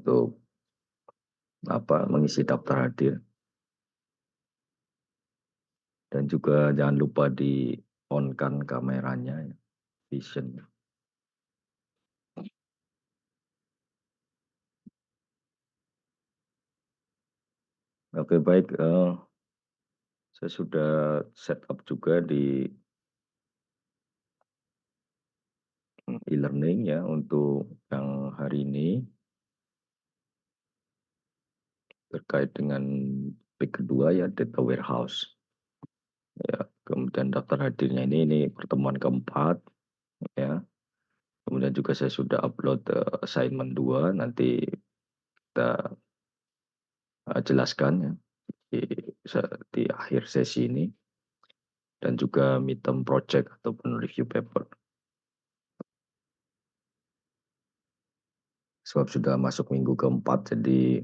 untuk mengisi daftar hadir. Dan juga jangan lupa di-on-kan kameranya ya, vision. Oke baik, saya sudah setup juga di e-learning ya untuk yang hari ini. Terkait dengan topik kedua ya, data warehouse. Ya, kemudian daftar hadirnya ini pertemuan keempat ya. Kemudian juga saya sudah upload assignment 2, nanti kita jelaskan ya di, di akhir sesi ini. Dan juga midterm project ataupun review paper. Sebab sudah masuk minggu keempat, jadi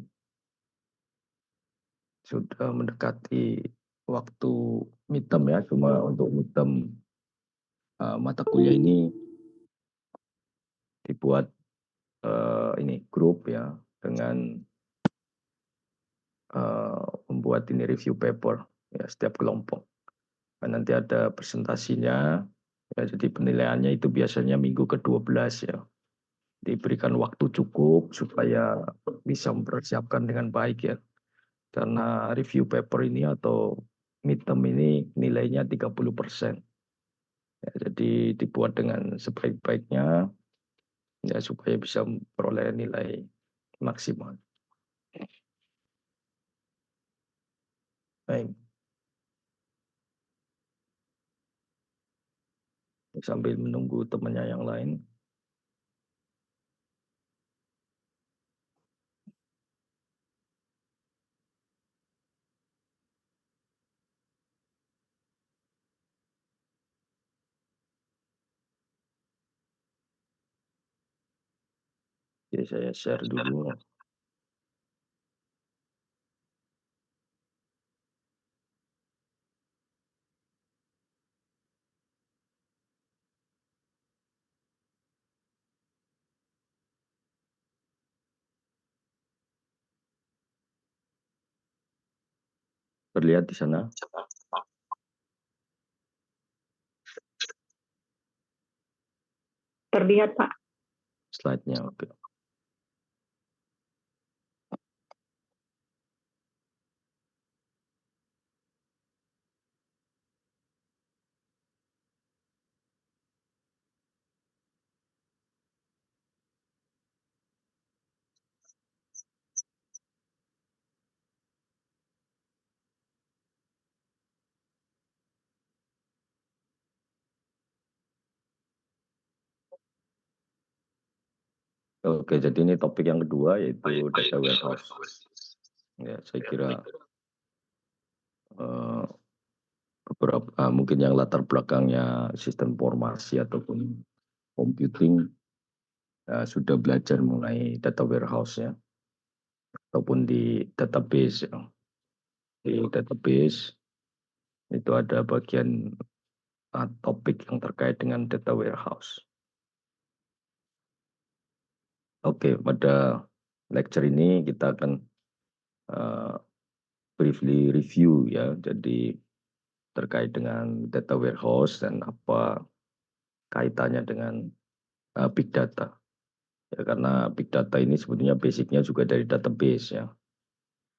sudah mendekati waktu midterm ya. Cuma untuk midterm mata kuliah ini dibuat ini grup ya dengan membuat ini review paper ya setiap kelompok. Dan nanti ada presentasinya ya, jadi penilaiannya itu biasanya minggu ke-12 ya. Diberikan waktu cukup supaya bisa mempersiapkan dengan baik ya. Karena review paper ini atau midterm ini nilainya 30%. Ya, jadi dibuat dengan sebaik-baiknya ya supaya bisa memperoleh nilai maksimal. Baik. Sambil menunggu temannya yang lain. Jadi saya share dulu. Terlihat di sana? Terlihat, Pak. Slide-nya, oke. Oke, jadi ini topik yang kedua yaitu data warehouse. Ya, saya kira beberapa mungkin yang latar belakangnya sistem informasi ataupun computing sudah belajar mengenai data warehouse ya, ataupun di database ya. Di database itu ada bagian topik yang terkait dengan data warehouse. Oke, pada lecture ini kita akan briefly review ya, jadi terkait dengan data warehouse dan apa kaitannya dengan big data. Ya, karena big data ini sebetulnya basicnya juga dari database ya.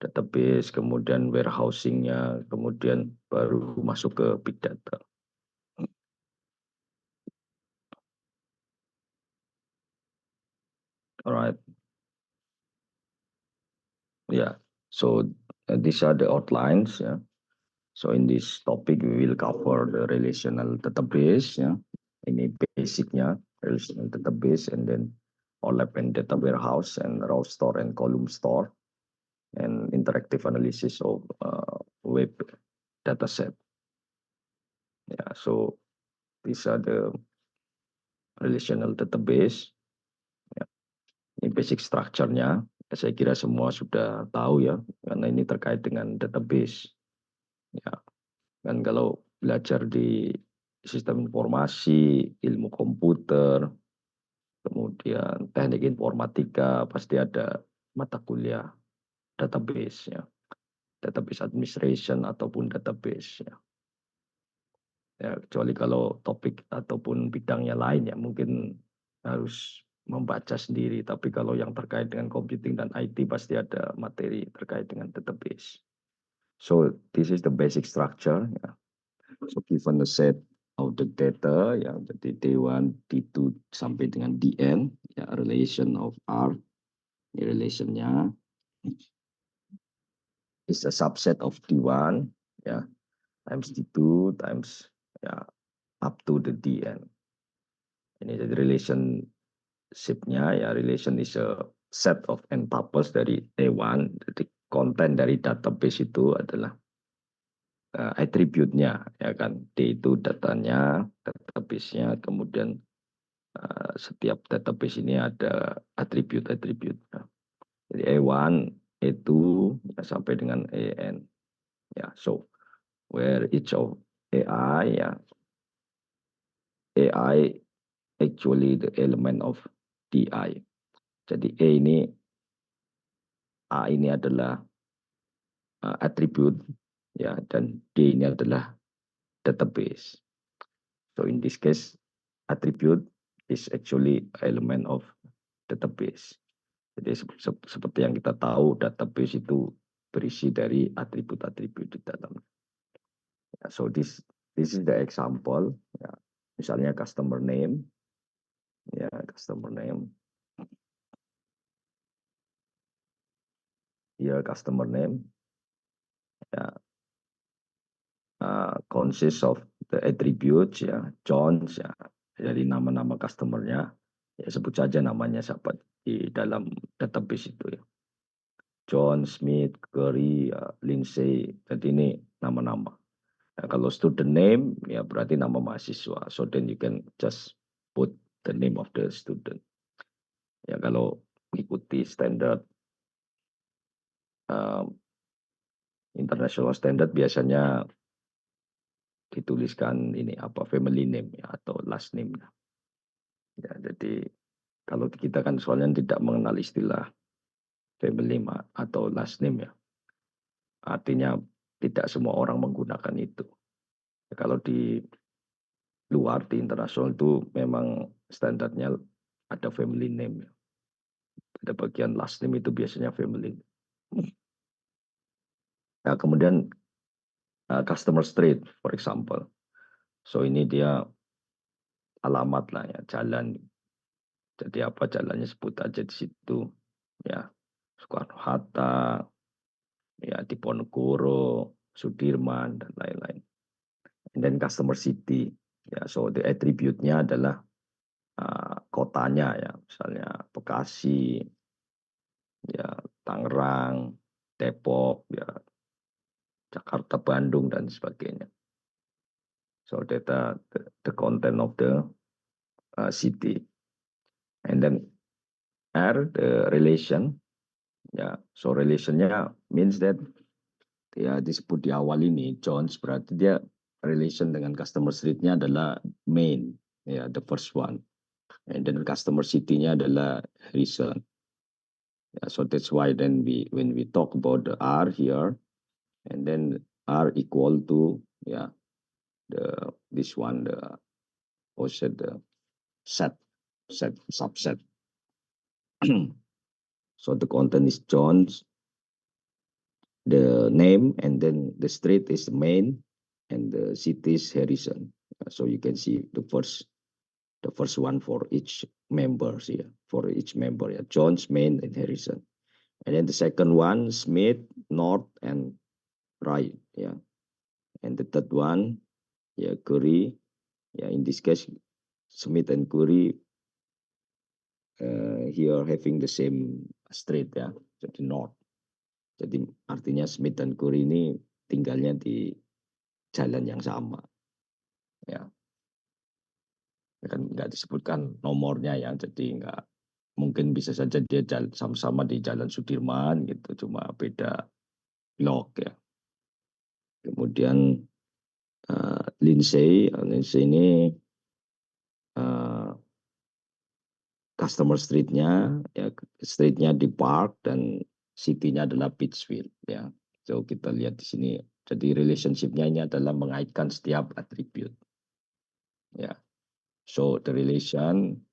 Database, kemudian warehousing-nya, kemudian baru masuk ke big data. Alright. Yeah, so these are the outlines. Yeah. So in this topic we will cover the relational database. Yeah. Ini basicnya relational database, and then OLAP and data warehouse, and raw store and column store, and interactive analysis of web dataset. Yeah, so these are the relational database. Ya. Ini basic structure-nya. Ya, saya kira semua sudah tahu ya, karena ini terkait dengan database. Ya, kan kalau belajar di sistem informasi, ilmu komputer, kemudian teknik informatika, pasti ada mata kuliah database ya, database administration ataupun database ya. Ya, kecuali kalau topik ataupun bidangnya lain ya mungkin harus membaca sendiri. Tapi kalau yang terkait dengan computing dan IT pasti ada materi terkait dengan database. So this is the basic structure. Ya. So given the set of the data, ya, jadi D1, D2 sampai dengan Dn, ya, relation of R, ini relationnya is a subset of D1, ya, times D2 times ya up to the Dn. Ini jadi relationship-nya ya, relation is a set of n tuples dari D1. Jadi konten dari database itu adalah attribute-nya ya kan. D itu datanya, database-nya, kemudian setiap database ini ada atribut-atribut. Jadi A1, A2 ya, sampai dengan AN. Ya, so where each of AI ya, AI actually the element of DI. Jadi A ini adalah atribut ya, dan D ini adalah database. So in this case attribute is actually element of database. Jadi seperti yang kita tahu database itu berisi dari atribut-atribut di dalam. So this is the example. Ya. Misalnya customer name, ya customer name, ya customer name, ya consists of the attributes, ya Jones, ya dari nama-nama customernya, ya sebut saja namanya siapa di dalam database itu ya. John, Smith, Curry, Lindsay, jadi ini nama-nama. Nah, kalau student name ya berarti nama mahasiswa. So then you can just put the name of the student. Ya kalau mengikuti standar international standard biasanya dituliskan ini apa family name ya, atau last name. Ya, jadi kalau kita kan soalnya tidak mengenal istilah family name atau last name ya. Artinya tidak semua orang menggunakan itu. Ya, kalau di luar di internasional itu memang standarnya ada family name ya. Ada bagian last name itu biasanya family. Nah, kemudian customer street for example. So ini dia alamat lah ya, jalan. Jadi apa jalannya sebut aja di situ ya. Soekarno Hatta, ya Diponegoro, Sudirman dan lain-lain. And then customer city. Ya, so the attribute-nya adalah kotanya ya, misalnya Bekasi, ya Tangerang, Depok, ya Jakarta, Bandung dan sebagainya. So the content of the city, and then R the relation, ya. So relationnya means that ya disebut di awal ini Jones berarti dia relation dengan customer street-nya adalah main, ya the first one, and then customer city-nya adalah Harrison. Yeah, so that's why then when we talk about the R here, and then R equal to this one the set subset. So the content is John's, the name, and then the street is the main, and the city is Harrison. So you can see the first one for each members here, for each member, yeah, John's, main, and Harrison. And then the second one, Smith, North, and Wright, yeah. And the third one, yeah, Curry, yeah, in this case, Smith and Curry here having the same street ya, jadi North. Jadi artinya Smith dan Curry ini tinggalnya di jalan yang sama, ya. Kan nggak disebutkan nomornya ya, jadi nggak mungkin bisa saja dia sama-sama di Jalan Sudirman gitu, cuma beda blok ya. Kemudian Lindsay ini customer street-nya, ya street-nya di Park dan city-nya adalah Pittsfield, ya. So kita lihat di sini. Jadi relationship-nya ini adalah mengaitkan setiap atribut, ya. So the relation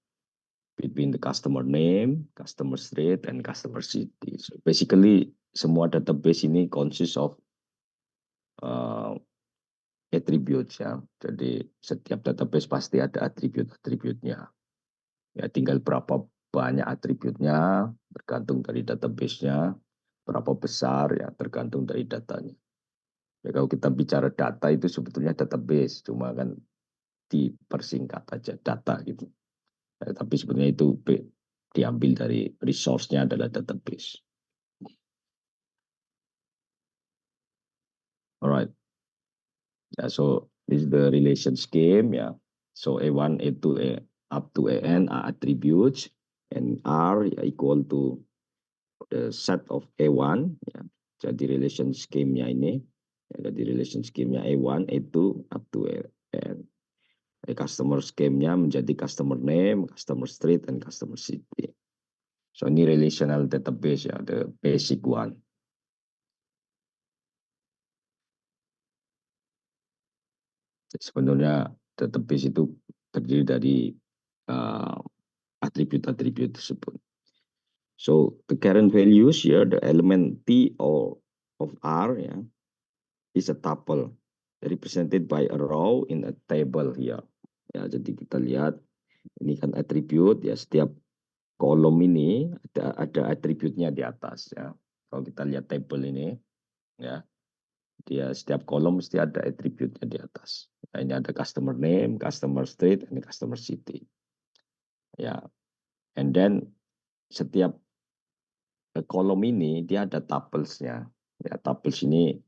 between the customer name, customer street, and customer city. So basically semua database ini consists of attributes, ya. Jadi setiap database pasti ada atribut-atributnya. Ya tinggal berapa banyak atributnya tergantung dari database-nya, berapa besar ya tergantung dari datanya. Ya kalau kita bicara data itu sebetulnya database, cuma kan dipersingkat aja data gitu. Ya, tapi sebenarnya itu diambil dari resource-nya adalah database. Alright. Yeah, so this is the relation scheme. Yeah. So A1, A2, A up to AN are attributes, and R equal to the set of A1. Ya. Jadi relation scheme-nya ini, ya, jadi relation scheme-nya A1, A2, up to AN. Customer scheme-nya menjadi customer name, customer street, and customer city. So ini relational database ya, the basic one. Sebenarnya database itu terdiri dari atribut-atribut tersebut. So the current values here, the element T or of R, ya, is a tuple represented by a row in a table here. Ya, jadi kita lihat ini kan atribut ya, setiap kolom ini ada atributnya di atas ya. Kalau kita lihat table ini ya, dia setiap kolom mesti ada atributnya di atas. Nah, ini ada customer name, customer street, and customer city. Ya, and then setiap kolom ini dia ada tuples-nya. Ya, tuples ini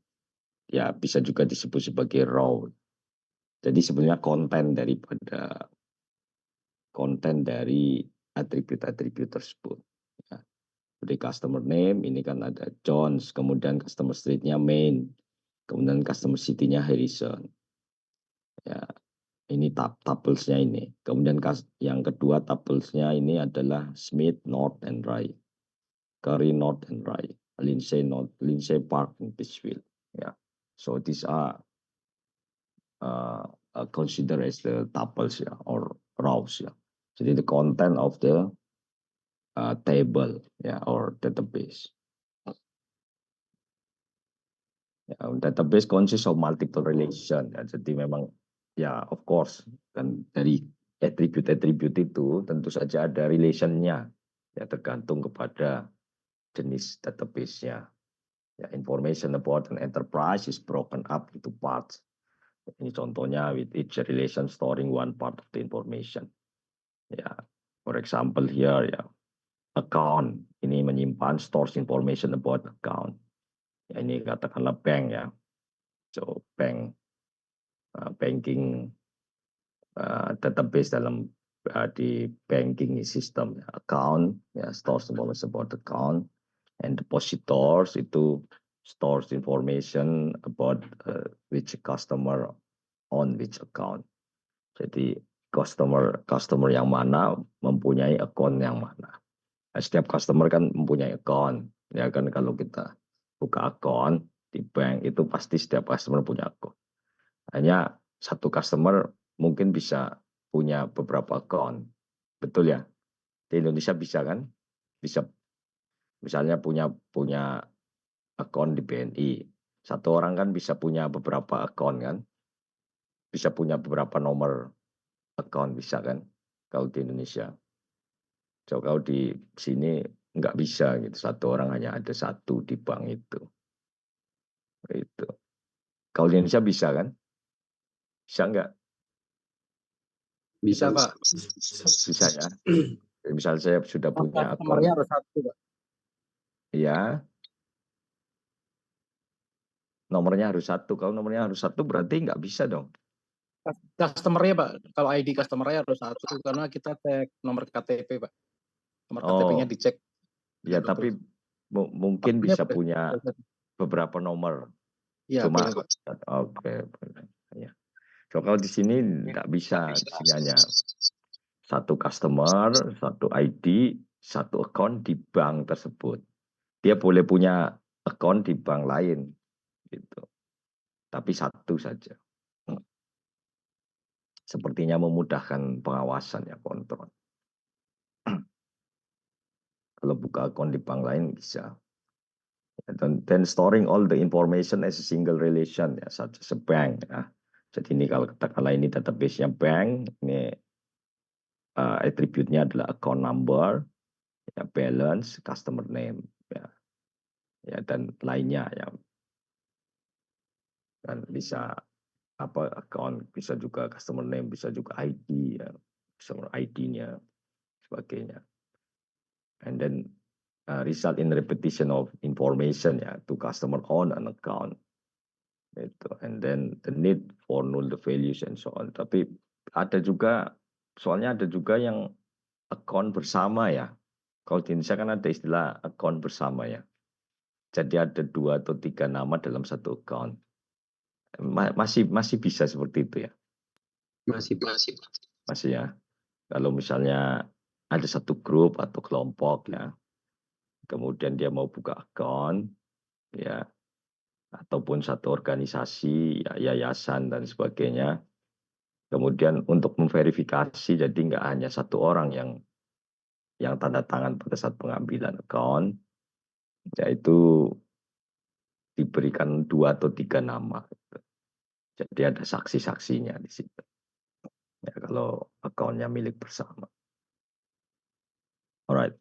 ya bisa juga disebut sebagai row. Jadi sebenarnya konten dari atribut-atribut tersebut. Ya. Jadi customer name ini kan ada Jones, kemudian customer street-nya Main, kemudian customer city-nya Harrison. Ya, ini tuples-nya ini. Kemudian yang kedua tuples-nya ini adalah Smith, North, and Rye. Curry, North, and Rye. Lindsay, North, Lindsay Park, and Pittsfield. Yeah. So these are considered as the tuples ya, or rows ya. Jadi the content of the table ya, or database. Ya, database consists of multiple relation. Ya. Jadi memang ya of course kan dari atribut-atribut itu tentu saja ada relationnya ya, tergantung kepada jenis database-nya. Ya, information about an enterprise is broken up into parts. Ini contohnya with each relation storing one part of the information. Ya, for example here ya, account ini menyimpan stores information about account. Ya, ini katakanlah bank ya. So bank banking database dalam di banking system ya. Account ya, stores information about account, and depositors itu stores information about which customer on which account. Jadi customer yang mana mempunyai account yang mana. Nah, setiap customer kan mempunyai account. Ya kan kalau kita buka account di bank itu pasti setiap customer punya account. Hanya satu customer mungkin bisa punya beberapa account. Betul ya? Di Indonesia bisa kan? Bisa misalnya punya account di BNI. Satu orang kan bisa punya beberapa account kan? Bisa punya beberapa nomor account bisa kan? Kalau di Indonesia. So kalau di sini nggak bisa gitu. Satu orang hanya ada satu di bank itu. Itu. Kalau di Indonesia bisa kan? Bisa nggak? Bisa, Pak. Bisa ya. Misalnya saya sudah punya account. Nomornya harus satu, Pak. Ya. Nomornya harus satu. Kalau nomornya harus satu berarti nggak bisa dong. Customer-nya, Pak. Kalau ID customer-nya harus satu karena kita cek nomor KTP, Pak. Nomor KTP-nya dicek. Ya, tapi mungkin bisa punya beberapa nomor. Ya, Cuma boleh, Pak. oke. Ya. So kalau di sini nggak bisa, sini hanya satu customer, satu ID, satu account di bank tersebut. Dia boleh punya account di bank lain, gitu. Tapi satu saja. Sepertinya memudahkan pengawasan ya, kontrol. Kalau buka account di bank lain bisa. Then storing all the information as a single relation ya, such as a bank ya. Jadi ini kalau katakanlah ini database-nya bank, ini attribute-nya adalah account number, ya, balance, customer name, ya, ya dan lainnya ya. Dan bisa apa account, bisa juga customer name, bisa juga ID ya, customer ID-nya, sebagainya. And then result in repetition of information ya to customer on an account. Itu. And then the need for null the values and so on. Tapi ada juga, soalnya ada juga yang account bersama ya. Kalau di Indonesia kan ada istilah account bersama ya. Jadi ada 2 atau 3 nama dalam satu account. Masih bisa seperti itu ya. Masih ya. Kalau misalnya ada satu grup atau kelompok ya, kemudian dia mau buka account ya, ataupun satu organisasi, ya, yayasan dan sebagainya. Kemudian untuk memverifikasi, jadi nggak hanya satu orang yang tanda tangan pada saat pengambilan account, yaitu diberikan 2 atau 3 nama. Jadi ada saksi-saksinya di situ. Ya, kalau account-nya milik bersama. Alright.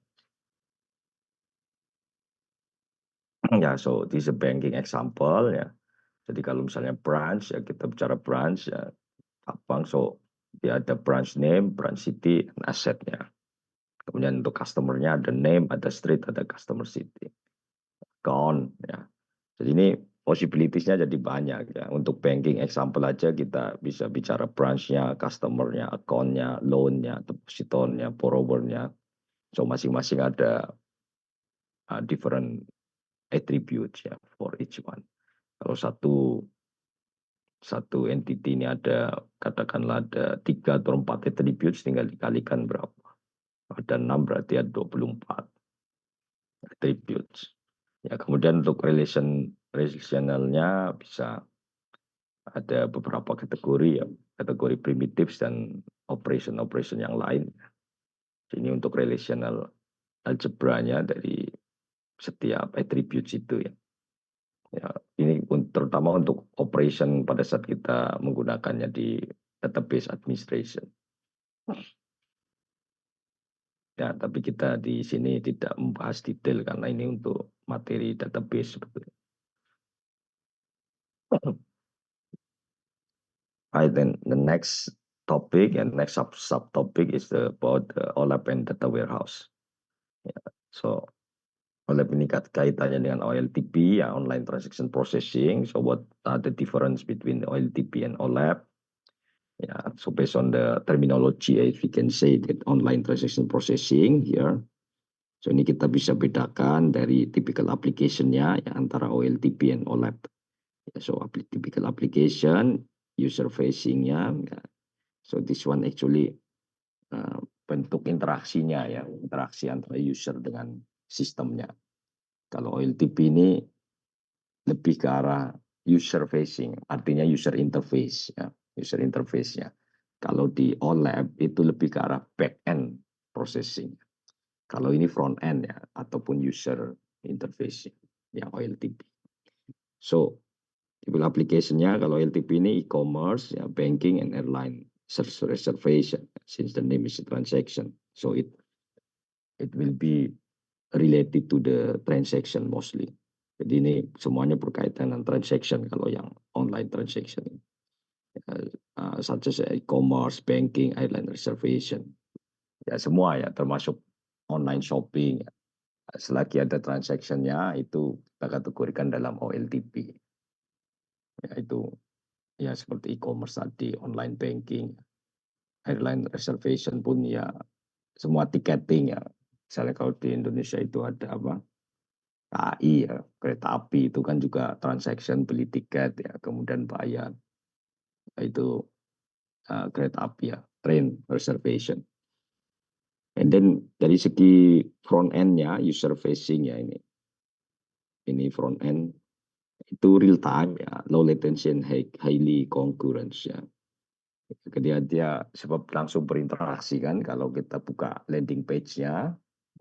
Ya, so this is a banking example ya. Jadi kalau misalnya branch ya, kita bicara branch ya, bank, so dia ada branch name, branch city, dan asetnya. Kemudian untuk customer-nya ada name, ada street, ada customer city. Account ya. Jadi ini possibilities-nya jadi banyak ya. Untuk banking example aja kita bisa bicara branch-nya, customer-nya, account-nya, loan-nya, depositor-nya, borrower-nya. So masing-masing ada different attributes ya for each one. Kalau satu entity ini ada, katakanlah ada 3 atau 4 attributes, tinggal dikalikan berapa. Ada 6 berarti ada 24 attributes. Ya, kemudian untuk relationalnya bisa ada beberapa kategori ya, kategori primitive dan operation yang lain. Ini untuk relational algebra-nya dari setiap attributes itu ya. Ya, ini terutama untuk operation pada saat kita menggunakannya di database administration. Ya, tapi kita di sini tidak membahas detail karena ini untuk materi database sebetulnya. Right, then the next topic and next subtopic is about the OLAP and data warehouse. Yeah. So OLAP ini kaitannya dengan OLTP, ya, online transaction processing. So what are the difference between OLTP and OLAP? Yeah, so based on the terminology, we can say that online transaction processing here. So ini kita bisa bedakan dari typical application-nya ya, antara OLTP and OLAP. So typical application, user facing-nya. Ya. So this one actually bentuk interaksinya ya, interaksi antara user dengan sistemnya. Kalau OLTP ini lebih ke arah user facing, artinya user interface ya, user interface-nya. Kalau di OLAP itu lebih ke arah back end processing. Kalau ini front end ya, ataupun user interface yang OLTP. So, typical application-nya kalau OLTP ini e-commerce, ya, banking and airline reservation, since the name is a transaction. So it will be related to the transaction mostly. Jadi ini semuanya berkaitan dengan transaction kalau yang online transaction. Such as e-commerce, banking, airline reservation. Ya semua ya, termasuk online shopping. Selagi ada transaction-nya itu kita kategorikan dalam OLTP. Ya itu ya seperti e-commerce tadi, online banking, airline reservation pun ya semua ticketing ya. Misalnya kalau di Indonesia itu ada apa? KAI ya, kereta api itu kan juga transaction beli tiket ya, kemudian bayar. Itu kereta api ya, train reservation. And then dari segi front end-nya, user facing ya ini front end itu real time ya, low latency and highly concurrence ya. Dia sebab langsung berinteraksi kan kalau kita buka landing page-nya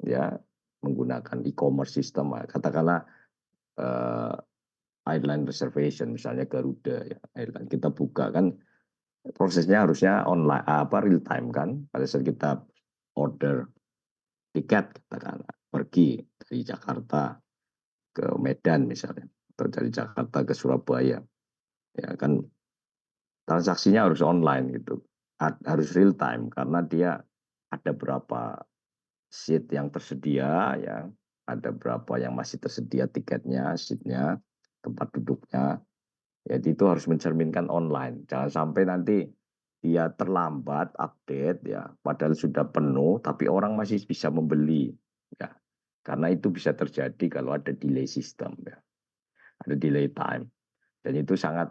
ya menggunakan e-commerce system katakanlah airline reservation misalnya Garuda ya airline kita buka kan prosesnya harusnya online real time kan pada saat kita order tiket katakanlah pergi dari Jakarta ke Medan misalnya atau dari Jakarta ke Surabaya ya kan transaksinya harus online gitu harus real time karena dia ada berapa seat yang tersedia ya ada berapa yang masih tersedia tiketnya seatnya tempat duduknya jadi itu harus mencerminkan online jangan sampai nanti dia terlambat update ya padahal sudah penuh tapi orang masih bisa membeli ya karena itu bisa terjadi kalau ada delay system ya ada delay time dan itu sangat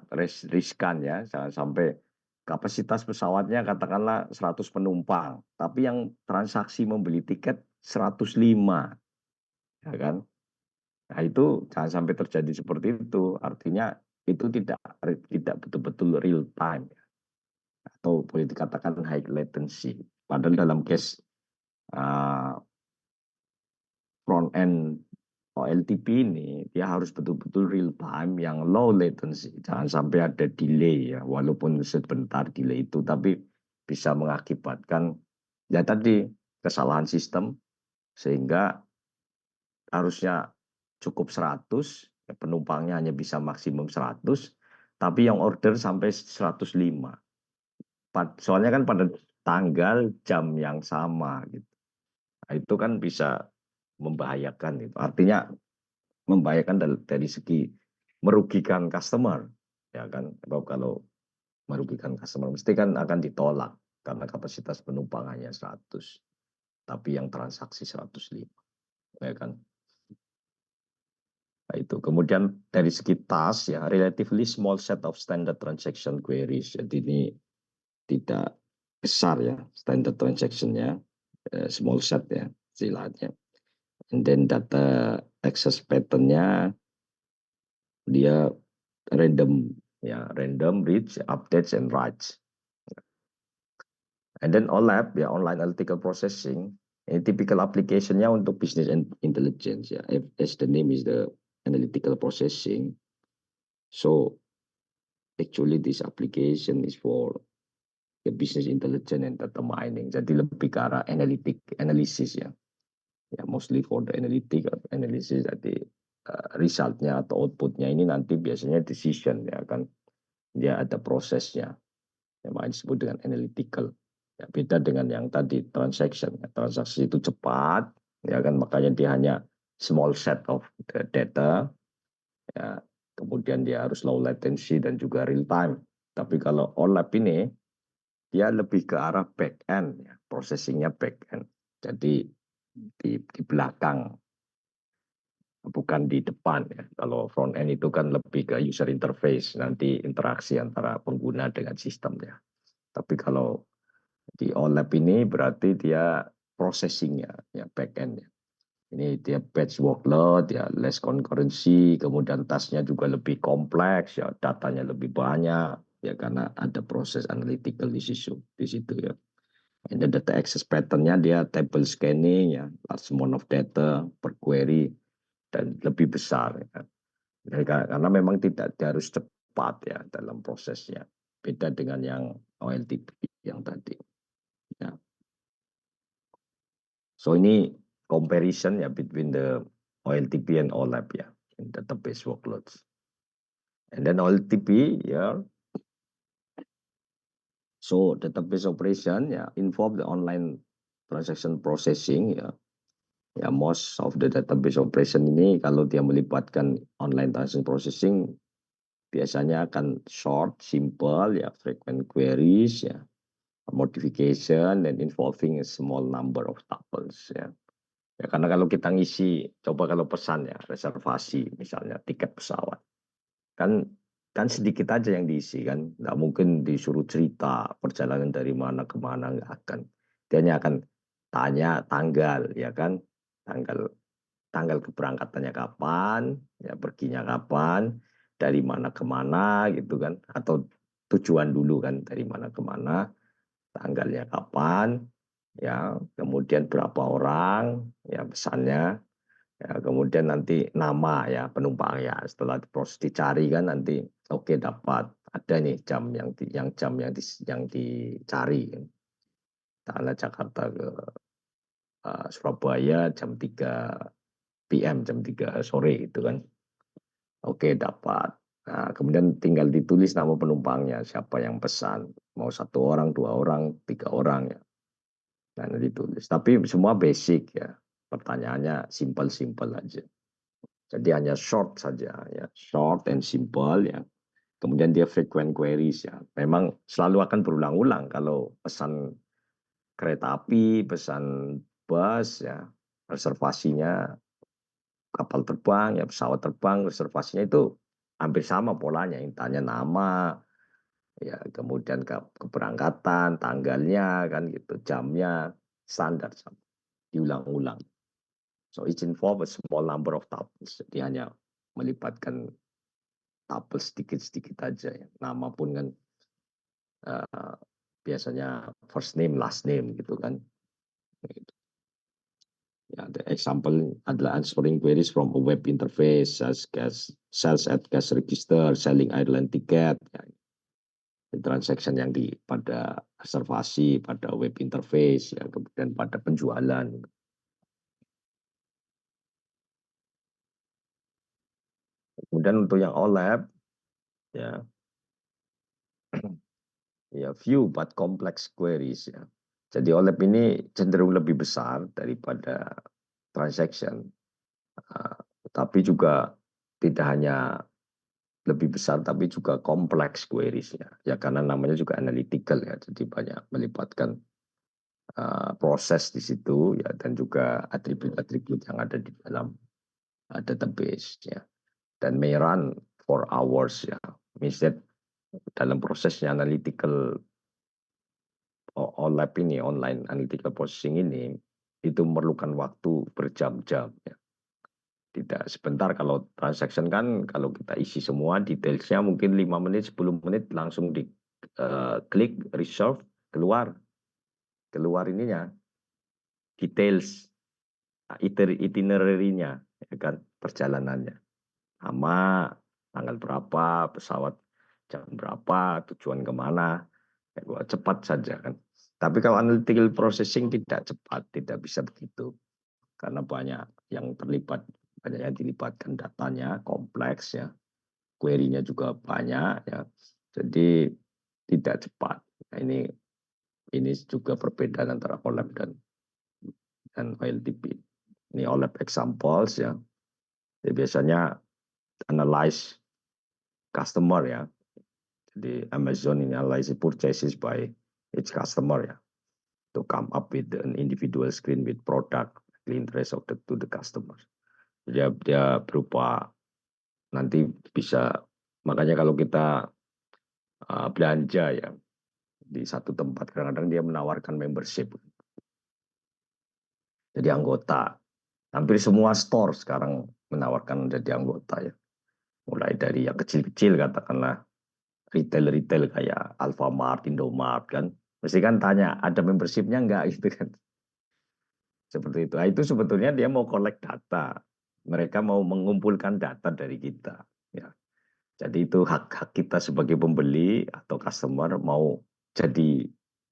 riskan ya jangan sampai kapasitas pesawatnya katakanlah 100 penumpang tapi yang transaksi membeli tiket 105 ya kan nah itu jangan sampai terjadi seperti itu artinya itu tidak betul-betul real time ya. Atau boleh dikatakan high latency padahal dalam case uh, front end OLTP ini dia harus betul-betul real time yang low latency. Jangan sampai ada delay ya, walaupun sebentar delay itu tapi bisa mengakibatkan ya tadi kesalahan sistem sehingga harusnya cukup 100, ya penumpangnya hanya bisa maksimum 100, tapi yang order sampai 105. Soalnya kan pada tanggal jam yang sama gitu. Nah, itu kan bisa membahayakan itu. Artinya membahayakan dari segi merugikan customer ya kan kalau merugikan customer mesti kan akan ditolak karena kapasitas penumpang hanya 100 tapi yang transaksi 105 ya kan nah, itu kemudian dari segi task ya relatively small set of standard transaction queries jadi ini tidak besar ya standard transactionnya small set ya istilahnya and then data access patternnya dia random ya random reads updates and writes and then OLAP ya online analytical processing ini typical application-nya untuk business intelligence ya as the name is the analytical processing so actually this application is for the business intelligence and data mining jadi lebih ke arah analysis ya ya mostly for the analysis jadi resultnya atau outputnya ini nanti biasanya decision ya kan dia ada prosesnya yang disebut dengan analytical ya, beda dengan yang tadi transaction ya, transaksi itu cepat ya kan makanya dia hanya small set of data ya kemudian dia harus low latency dan juga real time tapi kalau OLAP ini dia lebih ke arah back end ya, processingnya back end jadi di belakang bukan di depan ya. Kalau front end itu kan lebih ke user interface, nanti interaksi antara pengguna dengan sistemnya. Tapi kalau di OLAP ini berarti dia processingnya, ya back end ya. Ini dia batch workload, ya less concurrency, kemudian tasknya juga lebih kompleks, ya datanya lebih banyak, ya karena ada proses analytical di situ ya. And the data access patternnya dia table scanning, ya large amount of data per query dan lebih besar. Ya. Karena memang tidak harus cepat ya dalam prosesnya. Beda dengan yang OLTP yang tadi. Ya. So ini comparison ya between the OLTP and OLAP ya in database workloads. And then OLTP ya. So database operation ya involve the online transaction processing ya. Ya most of the database operation ini kalau dia melibatkan online transaction processing biasanya akan short, simple, ya frequent queries, ya modification dan involving a small number of tuples, ya. Ya karena kalau kita ngisi, coba kalau pesan ya reservasi, misalnya tiket pesawat, kan kan sedikit aja yang diisi kan, nggak mungkin disuruh cerita perjalanan dari mana ke mana nggak akan. Dia hanya akan tanya tanggal, ya kan, tanggal tanggal keberangkatannya kapan, ya perginya kapan, dari mana ke mana gitu kan, atau tujuan dulu kan dari mana ke mana, tanggalnya kapan, ya kemudian berapa orang, ya pesannya, ya kemudian nanti nama ya penumpang ya setelah proses dicari kan nanti oke dapat ada nih jam yang dicari kan. Misalnya Jakarta ke Surabaya jam 3 PM, jam 3 sore itu kan. Oke, dapat. Nah, kemudian tinggal ditulis nama penumpangnya, siapa yang pesan. Mau 1 orang, 2 orang, 3 orang ya. Nah, ditulis. Tapi semua basic ya. Pertanyaannya simple-simple aja. Jadi hanya short saja ya. Short and simple ya. Kemudian dia frequent queries ya. Memang selalu akan berulang-ulang kalau pesan kereta api, pesan bus ya. Reservasinya kapal terbang, ya pesawat terbang, reservasinya itu hampir sama polanya. Yang tanya nama, ya kemudian keberangkatan, tanggalnya kan gitu, jamnya standar sama, diulang-ulang. So it involve a small number of tuples. Jadi hanya melibatkan tuple sedikit-sedikit aja ya. Nama pun kan biasanya first name, last name gitu kan. Gitu. Ya, the example adalah answering queries from a web interface, sales at cash register, selling airline ticket, ya, transaction yang pada reservasi, pada web interface, ya, kemudian pada penjualan. Kemudian untuk yang OLAP, ya, ya few but complex queries, ya. Jadi OLAP ini cenderung lebih besar daripada transaction, tapi juga tidak hanya lebih besar tapi juga kompleks queries-nya. Ya karena namanya juga analytical ya, jadi banyak melibatkan proses di situ ya dan juga atribut-atribut yang ada di dalam database ya. Dan may run for hours ya. Means that dalam prosesnya analytical OLAP ini, online analytical processing ini, itu memerlukan waktu berjam-jam ya. Tidak sebentar, kalau transaction kan kalau kita isi semua detailsnya mungkin 5 menit 10 menit langsung di klik resolve, keluar ininya details itinerary-nya ya kan, perjalanannya, nama, tanggal berapa, pesawat jam berapa, tujuan kemana, ya, cepat saja kan. Tapi kalau analytical processing tidak cepat, tidak bisa begitu karena banyak yang terlibat, banyak yang dilibatkan, datanya kompleks ya, query-nya juga banyak ya, jadi tidak cepat. Nah, ini juga perbedaan antara OLAP dan OLTP. Ini OLAP examples ya. Jadi biasanya analyze customer ya. Jadi Amazon ini analyze purchases by each customer ya, to come up with an individual screen with product interest of to the customer. Dia berupa nanti bisa, makanya kalau kita belanja ya di satu tempat kadang-kadang dia menawarkan membership. Jadi anggota. Hampir semua store sekarang menawarkan jadi anggota ya. Mulai dari yang kecil-kecil katakanlah retail-retail kayak Alfamart, Indomart kan. Mesti kan tanya, ada membershipnya enggak gitu kan. Seperti itu. Nah, itu sebetulnya dia mau collect data. Mereka mau mengumpulkan data dari kita. Ya. Jadi itu hak-hak kita sebagai pembeli atau customer mau jadi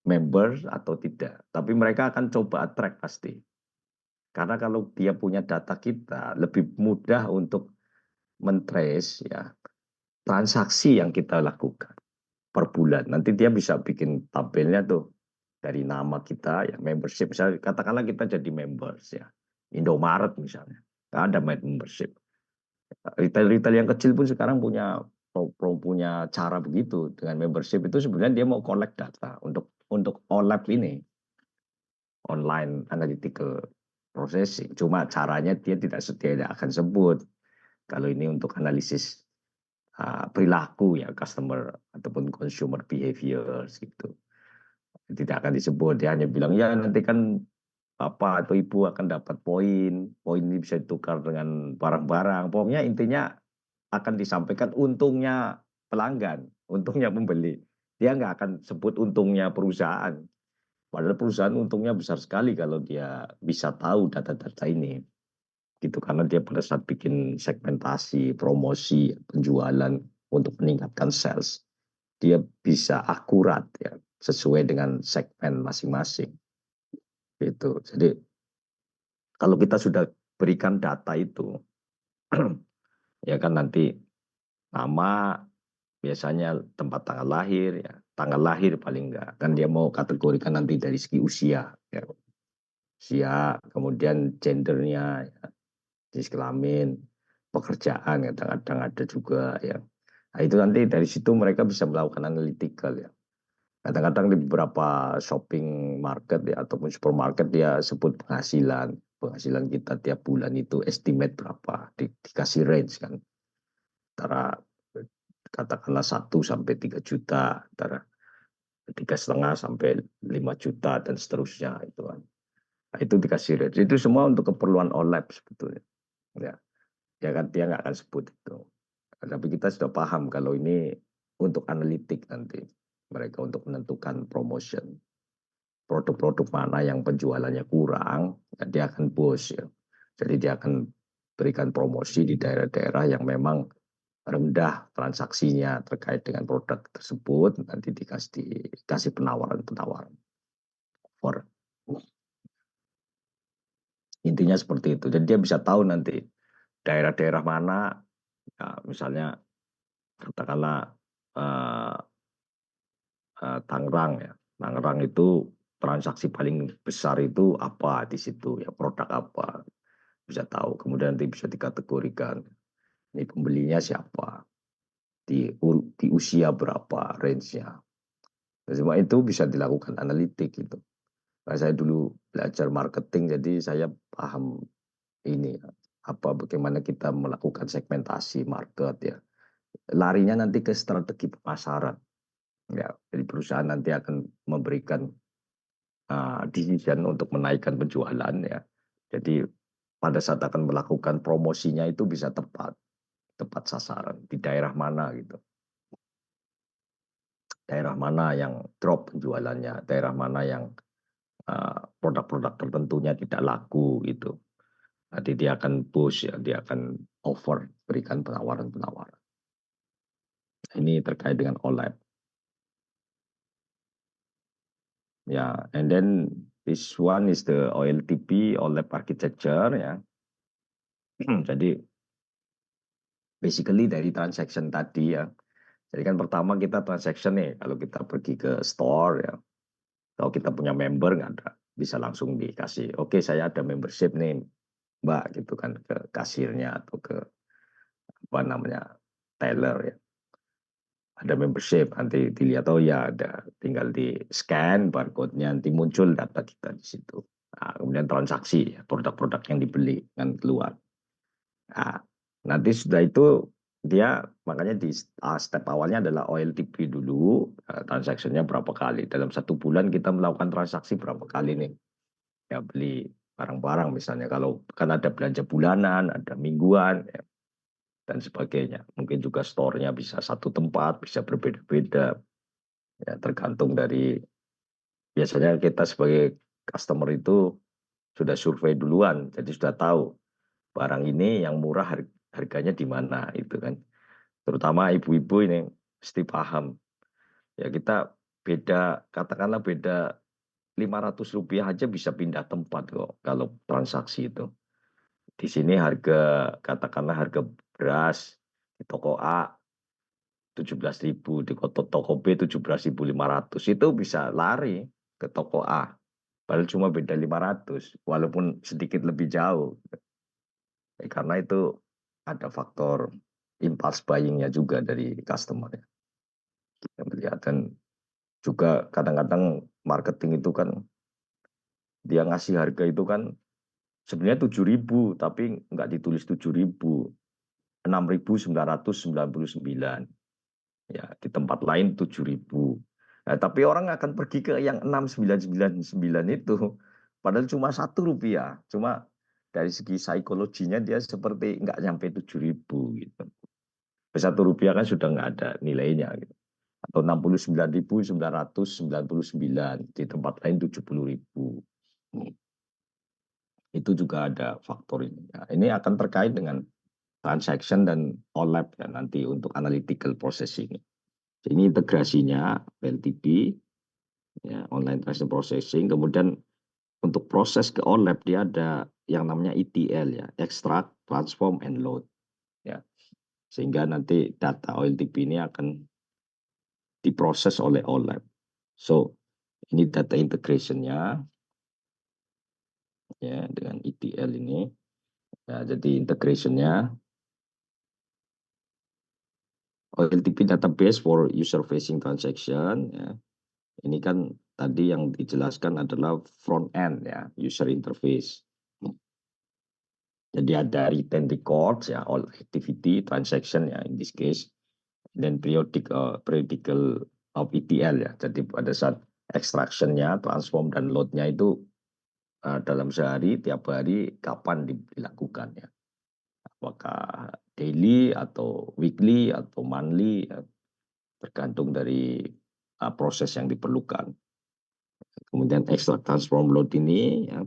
member atau tidak. Tapi mereka akan coba attract pasti. Karena kalau dia punya data kita, lebih mudah untuk mentrace ya transaksi yang kita lakukan per bulan. Nanti dia bisa bikin tabelnya tuh dari nama kita ya, membership. Misalnya katakanlah kita jadi members ya, Indomaret misalnya, ada membership. Retail-retail yang kecil pun sekarang punya cara begitu dengan membership. Itu sebenarnya dia mau collect data untuk OLAP ini, online analytical processing. Cuma caranya dia tidak akan sebut kalau ini untuk analisis perilaku ya, customer ataupun consumer behaviors gitu. Tidak akan disebut, dia hanya bilang ya nanti kan bapak atau ibu akan dapat poin, poin ini bisa ditukar dengan barang-barang. Pokoknya intinya akan disampaikan untungnya pelanggan, untungnya pembeli. Dia nggak akan sebut untungnya perusahaan. Padahal perusahaan untungnya besar sekali kalau dia bisa tahu data-data ini. Gitu, karena dia pada saat bikin segmentasi, promosi, penjualan untuk meningkatkan sales, dia bisa akurat ya, sesuai dengan segmen masing-masing. Gitu. Jadi kalau kita sudah berikan data itu, ya kan nanti nama, biasanya tempat tanggal lahir, ya tanggal lahir paling enggak, kan dia mau kategorikan nanti dari segi usia, ya. Usia, kemudian gendernya, ya, jenis kelamin, pekerjaan kadang-kadang ada juga ya. Nah, itu nanti dari situ mereka bisa melakukan analytical ya. Kadang-kadang di beberapa shopping market ya ataupun supermarket dia sebut penghasilan. Penghasilan kita tiap bulan itu estimate berapa, dikasih range kan. Antara katakanlah 1 sampai 3 juta, antara 3,5 sampai 5 juta dan seterusnya itu kan. Nah, itu dikasih range. Itu semua untuk keperluan OLAP sebetulnya. Ya, ya kan dia nggak akan sebut itu. Tapi kita sudah paham kalau ini untuk analitik nanti. Mereka untuk menentukan promotion. Produk-produk mana yang penjualannya kurang, ya dia akan push ya. Jadi dia akan berikan promosi di daerah-daerah yang memang rendah transaksinya terkait dengan produk tersebut, nanti dikasih penawaran-penawaran. Intinya seperti itu. Jadi dia bisa tahu nanti daerah-daerah mana, ya, misalnya katakanlah eh, Tangerang ya. Tangerang itu transaksi paling besar itu apa di situ ya, produk apa, bisa tahu. Kemudian nanti bisa dikategorikan ini pembelinya siapa, di usia berapa range-nya. Semua itu bisa dilakukan analitik gitu. Nah, saya dulu belajar marketing jadi saya paham ini ya, apa bagaimana kita melakukan segmentasi market ya. Larinya nanti ke strategi pemasaran. Ya, jadi perusahaan nanti akan memberikan decision untuk menaikkan penjualan ya. Jadi pada saat akan melakukan promosinya itu bisa tepat, tepat sasaran di daerah mana gitu. Daerah mana yang drop penjualannya, daerah mana yang produk-produk tertentunya tidak laku gitu. Nanti dia akan push ya, dia akan offer, berikan penawaran-penawaran. Ini terkait dengan OLAP. Ya, and then this one is the OLTP, OLAP architecture ya. Jadi basically dari transaction tadi ya. Jadi kan pertama kita transaction nih, kalau kita pergi ke store ya, kalau kita punya member nggak ada, bisa langsung dikasih, oke saya ada membership nih Mbak gitu kan ke kasirnya atau ke apa namanya teller ya. Ada membership, nanti dilihat oh ya ada, tinggal di scan barcode-nya nanti muncul data kita di situ. Nah, kemudian transaksi ya, produk-produk yang dibeli kan keluar. Nah, nanti sudah itu dia makanya di step awalnya adalah OLTP dulu, transaksinya berapa kali. Dalam 1 bulan kita melakukan transaksi berapa kali nih. Ya beli barang-barang misalnya kalau kan ada belanja bulanan, ada mingguan ya, dan sebagainya. Mungkin juga store-nya bisa satu tempat, bisa berbeda-beda. Ya tergantung dari biasanya kita sebagai customer itu sudah survei duluan, jadi sudah tahu barang ini yang murah harganya di mana itu kan. Terutama ibu-ibu ini mesti paham. Ya kita beda, katakanlah beda Rp500 aja bisa pindah tempat kok kalau transaksi itu. Di sini harga, katakanlah harga beras di toko A 17.000, di toko B 17.500, itu bisa lari ke toko A. Padahal cuma beda 500, walaupun sedikit lebih jauh. Karena itu ada faktor impulse buying-nya juga dari customer ya. Yang melihat dan juga kadang-kadang marketing itu kan dia ngasih harga itu kan sebenarnya 7.000 tapi nggak ditulis 7.000, 6.999 ya, di tempat lain 7.000. Nah, tapi orang akan pergi ke yang 6.999 itu padahal cuma Rp1, cuma dari segi psikologinya dia seperti nggak nyampe 7.000 gitu. Rp1 kan sudah nggak ada nilainya gitu. Atau 69.999, di tempat lain 70.000. Itu juga ada faktor ini. Nah, ini akan terkait dengan transaction dan OLAP ya, nanti untuk analytical processing. Ini integrasinya OLTP, ya, online transaction processing. Kemudian untuk proses ke OLAP dia ada yang namanya ETL ya, extract, transform, and load. Ya, sehingga nanti data OLTP ini akan diproses oleh OLAP. So ini data integration-nya ya dengan ETL ini. Ya, jadi integration-nya OLTP database for user facing transaction ya. Ini kan tadi yang dijelaskan adalah front end ya, user interface. Jadi ada written records ya, all activity, transaction ya in this case, dan periodical of ETL ya. Jadi pada saat extraction-nya, transform dan load-nya itu dalam sehari, tiap hari kapan dilakukan ya. Apakah daily atau weekly atau monthly ya, tergantung dari proses yang diperlukan. Kemudian extract transform load ini ya,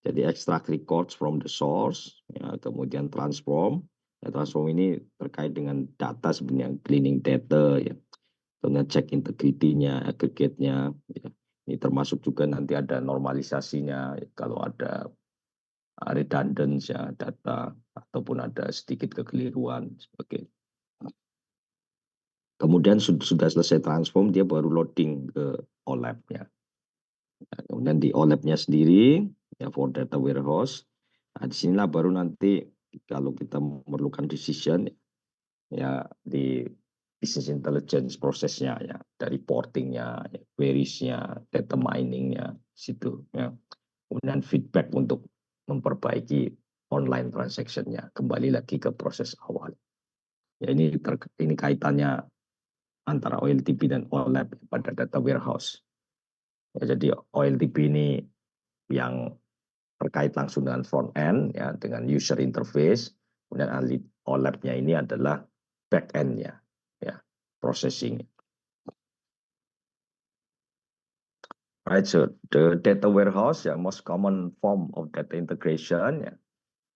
jadi extract records from the source ya, kemudian transform ya, transform ini terkait dengan data sebenarnya cleaning data ya, kemudian cek integrity-nya, aggregate-nya ya. Ini termasuk juga nanti ada normalisasinya ya, kalau ada redundancy ya data ataupun ada sedikit kekeliruan sebagai. Kemudian sudah selesai transform dia baru loading ke OLAP ya. Nah, kemudian di OLAP-nya sendiri ya for data warehouse. Nah, disinilah baru nanti kalau kita memerlukan decision ya di business intelligence prosesnya ya, dari reporting-nya, ya, queries-nya, data mining-nya situ ya. Kemudian feedback untuk memperbaiki online transaction-nya, kembali lagi ke proses awal. Ya ini kaitannya antara OLTP dan OLAP pada data warehouse. Ya, jadi OLTP ini yang terkait langsung dengan front end ya, dengan user interface, kemudian OLAP-nya ini adalah back end-nya ya, processing. Right, so the data warehouse ya, most common form of data integration ya.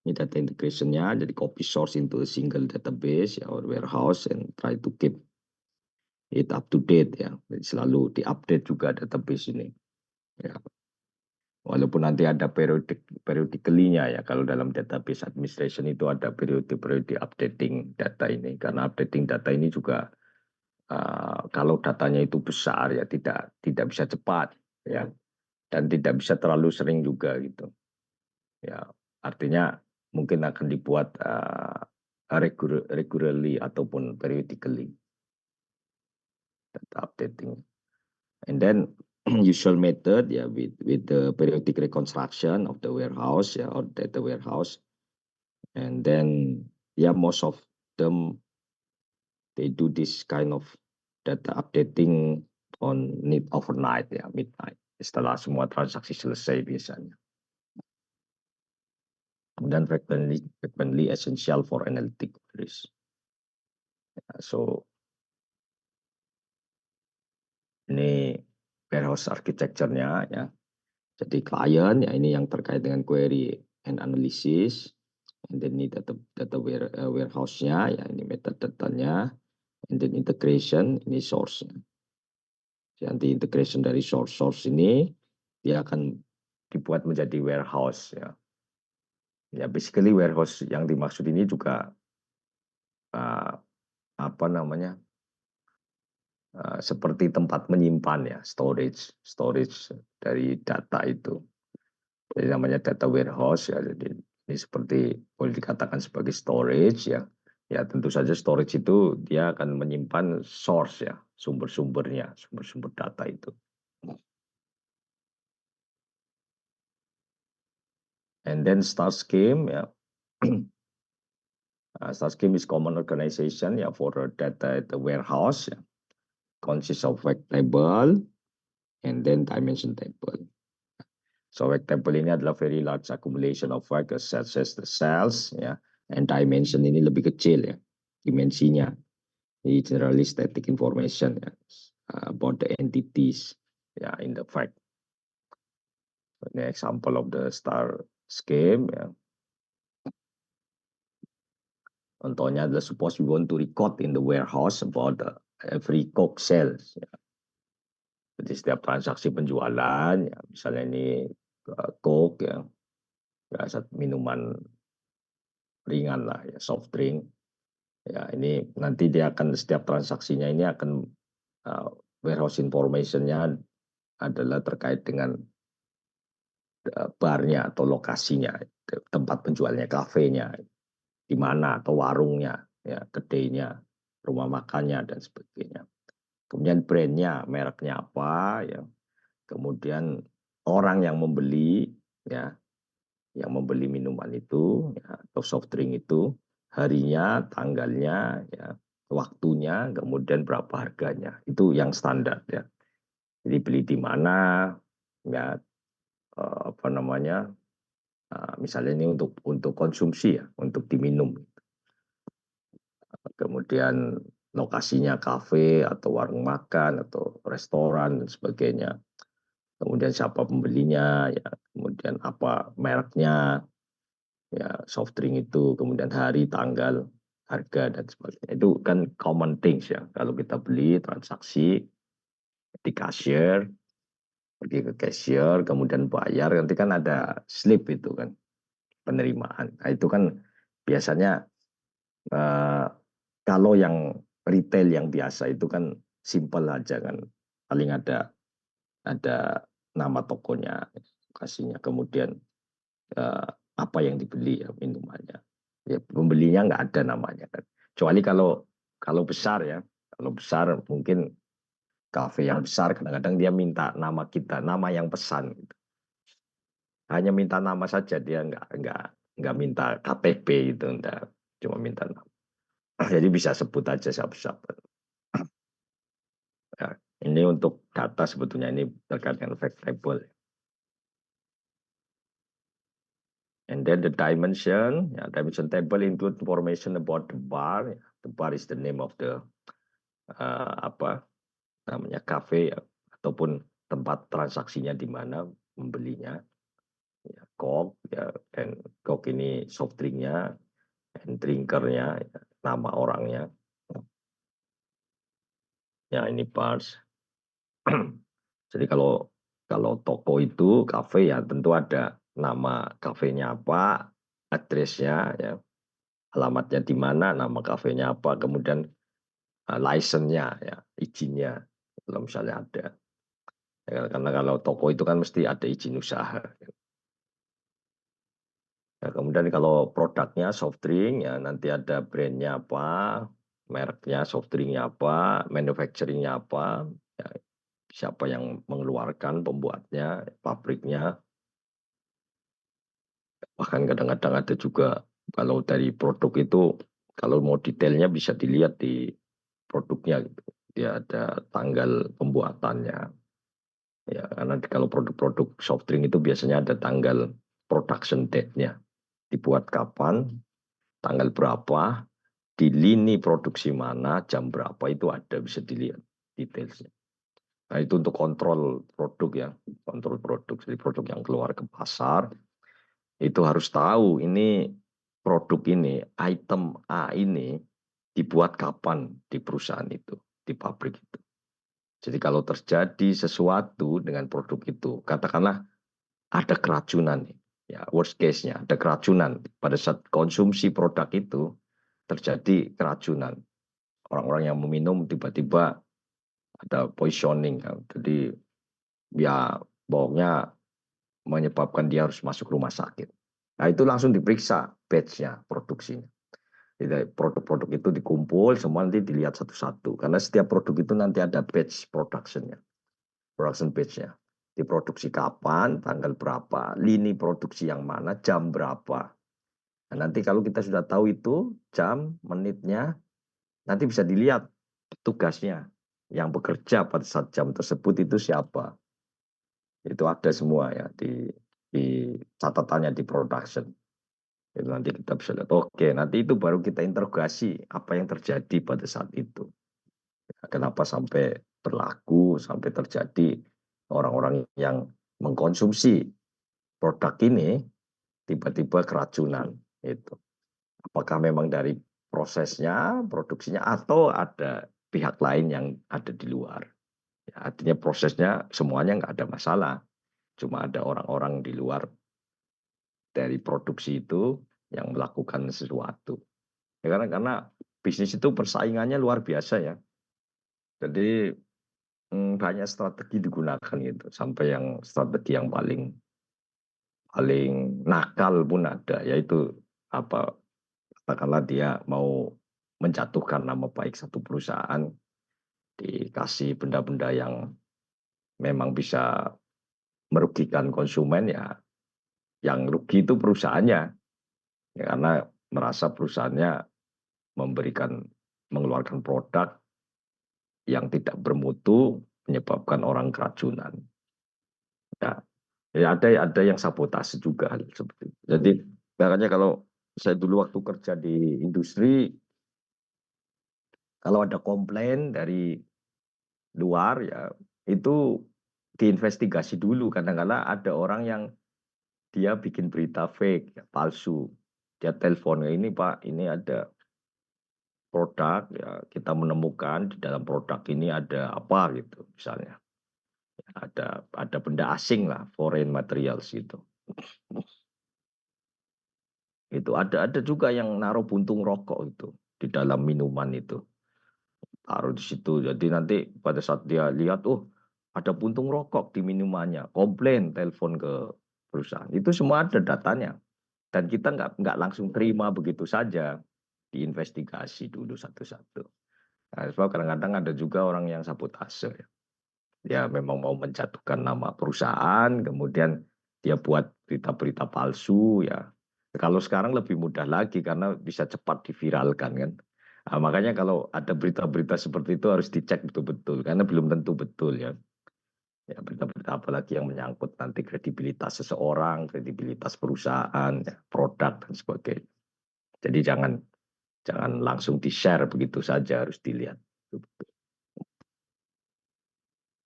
Ini data integration-nya, jadi copy source into a single database ya, or warehouse and try to keep it up to date ya. Jadi selalu diupdate juga database ini. Ya. Walaupun nanti ada periodically-nya ya, kalau dalam database administration itu ada periode updating data ini, karena updating data ini juga kalau datanya itu besar ya tidak bisa cepat ya, dan tidak bisa terlalu sering juga gitu ya, artinya mungkin akan dibuat regularly ataupun periodically data updating. And then usual method ya with the periodic reconstruction of the warehouse ya, or data warehouse. And then most of them they do this kind of data updating on need overnight ya, midnight. Setelah semua transaksi selesai biasanya. Kemudian frequently essential for analytic queries. So ini warehouse architecture-nya ya. Jadi client ya, ini yang terkait dengan query and analysis. And then ini data warehouse-nya ya, ini metadata-nya. And then integration, ini source-nya. Nanti integration dari source ini dia akan dibuat menjadi warehouse ya. Ya basically warehouse yang dimaksud ini juga apa namanya? Seperti tempat menyimpan ya, storage dari data itu. Jadi namanya data warehouse ya. Jadi ini seperti boleh dikatakan sebagai storage ya. Ya tentu saja storage itu dia akan menyimpan source ya, sumber-sumbernya, sumber-sumber data itu. And then star scheme ya. Star scheme is common organization ya for data at the warehouse ya. Consists of fact table and then dimension table. So fact table ini adalah very large accumulation of facts such as the cells, ya, and dimension ini lebih kecil ya, dimensinya. Ini generally static information ya, about the entities ya in the fact. Ini example of the star scheme ya. Contohnya adalah suppose we want to record in the warehouse about every Coke sales. Ya. Jadi setiap transaksi penjualan, ya, misalnya ini Coke ya, minuman ringan lah ya, soft drink. Ya, ini nanti dia akan setiap transaksinya ini akan warehouse information-nya adalah terkait dengan barnya atau lokasinya, tempat penjualnya, kafenya, di mana atau warungnya, ya, kedainya, rumah makannya dan sebagainya. Kemudian brandnya, mereknya apa, ya. Kemudian orang yang membeli, ya, yang membeli minuman itu, ya, atau soft drink itu, harinya, tanggalnya, ya, waktunya, kemudian berapa harganya. Itu yang standar ya. Jadi beli di mana, ya, apa namanya, misalnya ini untuk konsumsi ya, untuk diminum. Kemudian lokasinya kafe atau warung makan atau restoran dan sebagainya. Kemudian siapa pembelinya, ya, kemudian apa mereknya, ya, soft drink itu, kemudian hari, tanggal, harga dan sebagainya. Itu kan common things ya. Kalau kita beli transaksi di kasir, pergi ke cashier, kemudian bayar, nanti kan ada slip itu kan penerimaan. Nah, itu kan biasanya kalau yang retail yang biasa itu kan simple aja kan, paling ada nama tokonya, lokasinya, kemudian apa yang dibeli ya minumannya. Ya, pembelinya nggak ada namanya kan. Kecuali kalau besar ya, kalau besar mungkin kafe yang besar kadang-kadang dia minta nama kita, nama yang pesan. Gitu. Hanya minta nama saja, dia nggak minta KTP itu, enggak, cuma minta nama. Jadi bisa sebut aja siapa-siapa. Ya, ini untuk data sebetulnya ini terkait dengan fact table. And then the dimension, ya, dimension table include information about the bar. The bar is the name of the apa namanya cafe ya, ataupun tempat transaksinya di mana membelinya. Ya, Coke ya, dan Coke ini soft drinknya, and drinkernya, ya, nama orangnya. Ya ini bars. Jadi kalau toko itu kafe ya tentu ada nama kafenya apa, addressnya ya, alamatnya di mana, nama kafenya apa, kemudian license-nya ya, izinnya kalau misalnya ada. Ya, karena kalau toko itu kan mesti ada izin usaha. Ya, kemudian kalau produknya soft drink ya nanti ada brandnya apa, mereknya, soft drinknya apa, manufacturingnya apa, ya, siapa yang mengeluarkan, pembuatnya, pabriknya. Bahkan kadang-kadang ada juga kalau dari produk itu, kalau mau detailnya bisa dilihat di produknya gitu. Dia ada tanggal pembuatannya. Ya, karena kalau produk-produk soft drink itu biasanya ada tanggal production date-nya. Dibuat kapan, tanggal berapa, di lini produksi mana, jam berapa itu ada, bisa dilihat detailnya. Nah, itu untuk kontrol produk ya, kontrol produk. Jadi produk yang keluar ke pasar, itu harus tahu ini produk ini, item A ini dibuat kapan di perusahaan itu, di pabrik itu. Jadi kalau terjadi sesuatu dengan produk itu, katakanlah ada keracunan, ya worst case-nya ada keracunan pada saat konsumsi produk itu terjadi keracunan. Orang-orang yang meminum tiba-tiba ada poisoning, ya. Jadi ya baunya menyebabkan dia harus masuk rumah sakit. Nah itu langsung diperiksa batch-nya, produksinya. Jadi produk-produk itu dikumpul, semua nanti dilihat satu-satu. Karena setiap produk itu nanti ada batch production-nya. Production batch-nya. Diproduksi kapan, tanggal berapa, lini produksi yang mana, jam berapa. Nah, nanti kalau kita sudah tahu itu, jam, menitnya, nanti bisa dilihat tugasnya. Yang bekerja pada saat jam tersebut itu siapa. Itu ada semua ya di catatannya di production. Itu nanti kita bisa lihat, oke, nanti itu baru kita interogasi apa yang terjadi pada saat itu. Kenapa sampai berlaku, sampai terjadi orang-orang yang mengkonsumsi produk ini tiba-tiba keracunan itu. Apakah memang dari prosesnya, produksinya, atau ada pihak lain yang ada di luar. Ya, artinya prosesnya semuanya nggak ada masalah. Cuma ada orang-orang di luar dari produksi itu yang melakukan sesuatu. Ya, karena bisnis itu persaingannya luar biasa ya. Jadi banyak strategi digunakan gitu. Sampai yang strategi yang paling paling nakal pun ada, yaitu apa, katakanlah dia mau menjatuhkan nama baik satu perusahaan, dikasih benda-benda yang memang bisa merugikan konsumen, ya yang rugi itu perusahaannya. Ya, karena merasa perusahaannya mengeluarkan produk yang tidak bermutu, menyebabkan orang keracunan. Ya, ya ada yang sabotase juga hal seperti itu. Jadi makanya kalau saya dulu waktu kerja di industri, kalau ada komplain dari luar ya itu diinvestigasi dulu. Kadang-kadang ada orang yang dia bikin berita fake, ya, palsu. Dia telepon, ini Pak, ini ada produk, ya kita menemukan di dalam produk ini ada apa gitu misalnya. Ada benda asing lah, foreign materials itu. Itu ada juga yang naruh puntung rokok itu di dalam minuman itu. Taruh di situ. Jadi nanti pada saat dia lihat, oh ada puntung rokok di minumannya, komplain, telepon ke perusahaan. Itu semua ada datanya. Dan kita nggak langsung terima begitu saja, diinvestigasi dulu satu-satu. Nah, sebab kadang-kadang ada juga orang yang sabotase. Ya. Dia memang mau menjatuhkan nama perusahaan, kemudian dia buat berita-berita palsu ya. Kalau sekarang lebih mudah lagi karena bisa cepat diviralkan kan. Nah, makanya kalau ada berita-berita seperti itu harus dicek betul-betul karena belum tentu betul ya. Ya berita-berita apalagi yang menyangkut nanti kredibilitas seseorang, kredibilitas perusahaan, ya, produk dan sebagainya. Jadi jangan jangan langsung di-share begitu saja, harus dilihat.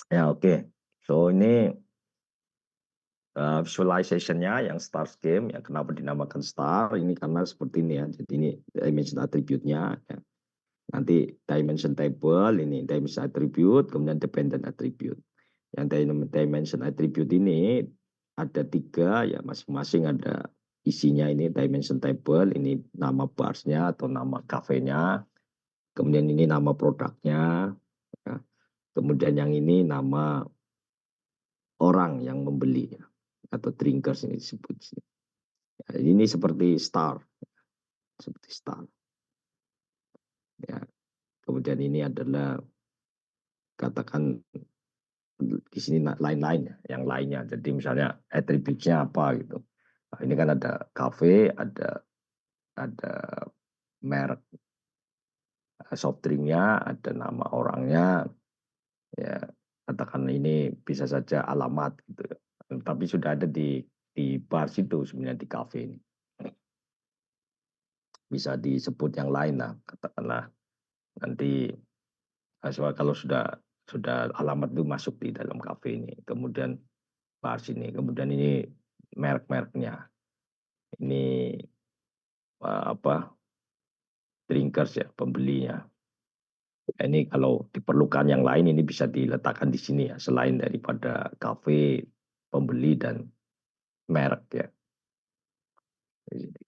Ya oke. So ini visualization-nya yang star scheme, ya kenapa dinamakan star, ini karena seperti ini ya. Jadi ini dimension attribute-nya. Ya. Nanti dimension table, ini dimension attribute, kemudian dependent attribute. Yang dimension attribute ini ada 3, ya masing-masing ada isinya ini dimension table, ini nama barsnya atau nama kafenya, kemudian ini nama produknya, ya. Kemudian yang ini nama orang yang membeli, ya. Atau drinkers ini disebut. Ya, ini seperti star, seperti star. Ya. Kemudian ini adalah katakan di sini lain-lain ya, yang lainnya. Jadi misalnya attribute-nya apa gitu. Nah, ini kan ada cafe, ada merek soft drink-nya, ada nama orangnya, ya katakan ini bisa saja alamat gitu. Tapi sudah ada di bar situ sebenarnya di cafe ini. Bisa disebut yang lain lah, katakanlah nanti kalau sudah alamat itu masuk di dalam kafe ini, kemudian bar sini, kemudian ini merek-mereknya, ini apa drinkers ya pembelinya. Nah, ini kalau diperlukan yang lain ini bisa diletakkan di sini ya, selain daripada kafe, pembeli dan merek ya.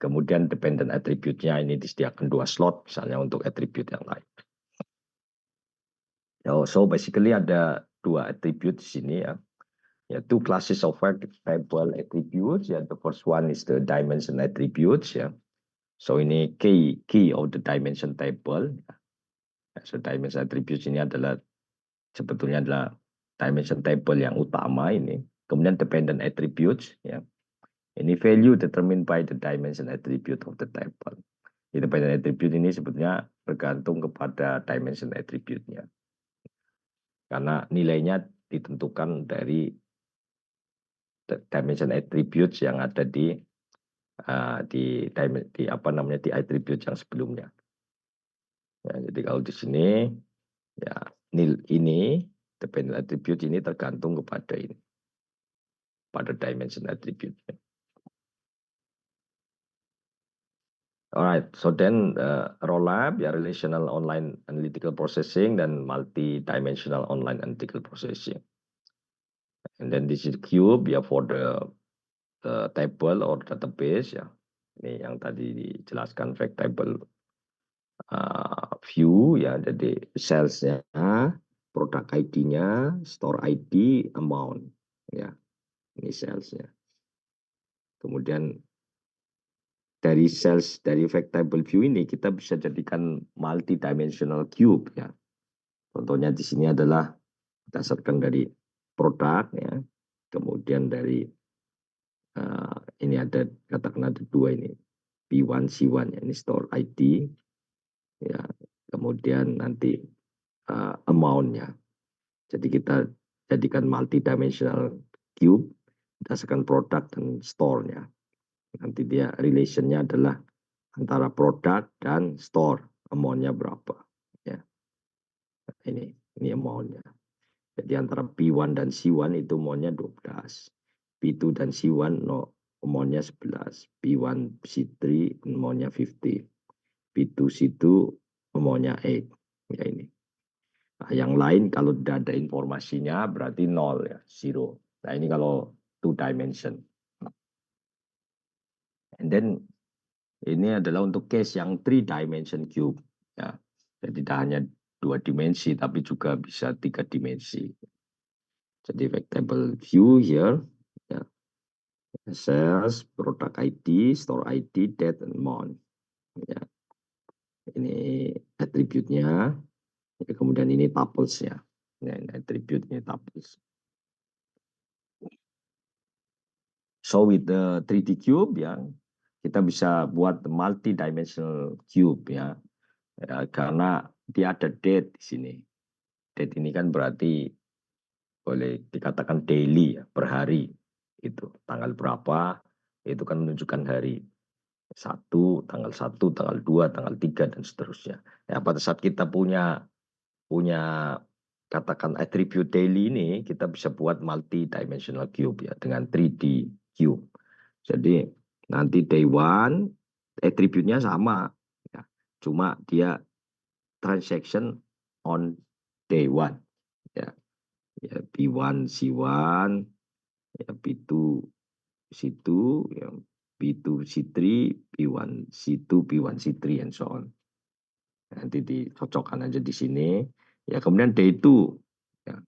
Kemudian dependent attribute-nya ini disediakan 2 slot misalnya untuk attribute yang lain. So basically ada 2 attribute di sini ya. Ya, 2 classes of variable attributes. Ya, the first one is the dimension attributes ya. So ini key of the dimension table. Ya, so dimension attributes ini adalah sebetulnya adalah dimension table yang utama ini. Kemudian dependent attributes ya. Ini value determined by the dimension attribute of the table. Dependent attribute ini sebetulnya bergantung kepada dimension attribute-nya. Karena nilainya ditentukan dari dimension attributes yang ada di attribute yang sebelumnya. Ya, jadi kalau di sini ya ini dependent attribute ini tergantung kepada ini, pada dimension attribute. Alright, so then rollup ya relational online analytical processing dan multi-dimensional online analytical processing. And then this is cube ya for the table or database ya. Ini yang tadi dijelaskan fact table view ya, jadi salesnya, product ID-nya, store ID, amount ya. Ini salesnya. Kemudian dari sales dari fact table view ini kita bisa jadikan multi-dimensional cube ya. Contohnya di sini adalah berdasarkan dari produk ya. Kemudian dari ini ada katakan ada dua ini P1 C1 ya, ini store ID ya. Kemudian nanti amount-nya. Jadi kita jadikan multi-dimensional cube berdasarkan produk dan store-nya. Nanti dia relation-nya adalah antara produk dan store, amount-nya berapa. Ya. Ini amount-nya. Jadi antara P1 dan C1 itu amount-nya 12. P2 dan C1 amount-nya 11. P1 C3 amount-nya 50. P2 C2 amount-nya 8. Ya ini. Nah, yang lain kalau tidak ada informasinya berarti 0 ya, 0. Nah ini kalau 2 dimension. And then ini adalah untuk case yang 3 dimension cube. Ya. Jadi tidak hanya 2 dimensi tapi juga bisa 3 dimensi. Jadi vectable view here. Ya. Sales, product ID, store ID, date, and month. Ya. Ini attribute-nya. Ya, kemudian ini tuples-nya. Ya, ini attribute-nya tuples. So with the 3D cube ya, kita bisa buat multi-dimensional cube ya. Ya, karena dia ada date di sini. Date ini kan berarti boleh dikatakan daily ya, per hari. Itu tanggal berapa, itu kan menunjukkan hari. Tanggal 1, tanggal 2, tanggal 3 dan seterusnya. Ya, pada saat kita punya katakan attribute daily ini, kita bisa buat multi-dimensional cube ya dengan 3D cube. Jadi nanti day one attribute-nya sama ya. Cuma dia transaction on day one ya. Ya P1 C1 ya P2 C2 ya P2 C3 P1 C2 P1 C3 and so on. Nanti dicocokkan aja di sini. Ya kemudian day 2 ya.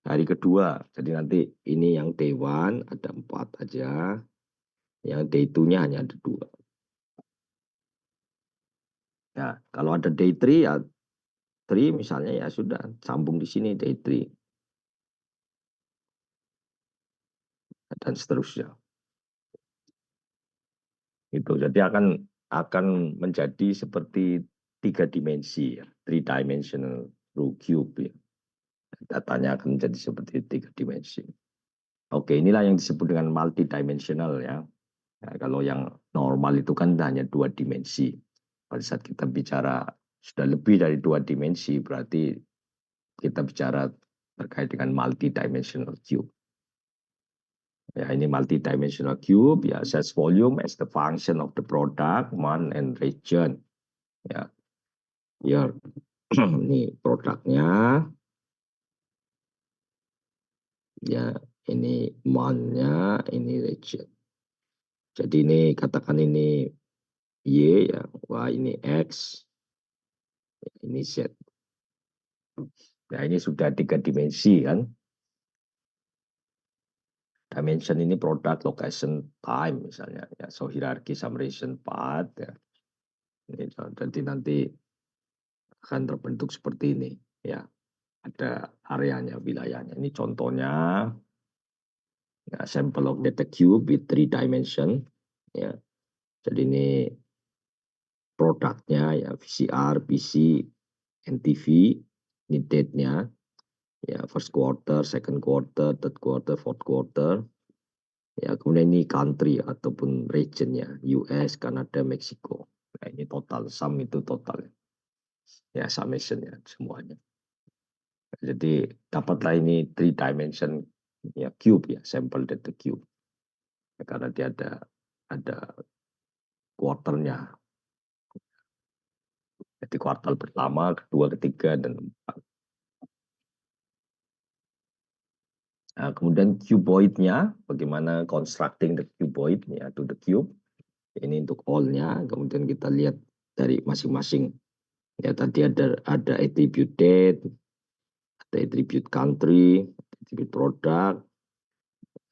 Hari kedua. Jadi nanti ini yang day 1 ada 4 aja. Yang day 2-nya hanya ada 2. Ya, kalau ada day 3 ya 3 misalnya ya sudah sambung di sini day 3 dan seterusnya. Itu jadi akan menjadi seperti 3 dimensi ya, 3 dimensional cube ya. Datanya akan menjadi seperti 3 dimensi. Oke, inilah yang disebut dengan multidimensional ya. Ya, kalau yang normal itu kan hanya 2 dimensi. Pada saat kita bicara sudah lebih dari 2 dimensi, berarti kita bicara terkait dengan multidimensional cube. Ya, ini multidimensional cube ya, size volume as the function of the product, month and region. Ya. Here ini produknya. Ya, ini month-nya, ini region. Jadi ini katakan ini Y ya, Y ini X, ini Z. Nah, ini sudah 3 dimensi kan. Dimension ini product, location, time misalnya. Ya, so hierarchy, summation, path. Ya. Ini, jadi nanti akan terbentuk seperti ini. Ya, ada areanya, wilayahnya. Ini contohnya. Ya, sample of data cube with 3 dimension. Ya, jadi ini produknya ya VCR, PC, NTV. Ini date-nya. ya first quarter, second quarter, third quarter, fourth quarter. Ya, kemudian ini country ataupun regionnya, US, Kanada, Meksiko. Nah, ini total, sum itu total. Ya, summation ya semuanya. Jadi dapatlah ini 3 dimension ya cube ya, sample data cube. Ya, karena dia ada quarternya. Jadi kuartal pertama, kedua, ketiga, dan keempat. Nah, kemudian cuboidnya, bagaimana constructing the cuboid ya, to the cube. Ini untuk all-nya. Kemudian kita lihat dari masing-masing. Ya tadi ada attribute date, ada attribute country, attribute product.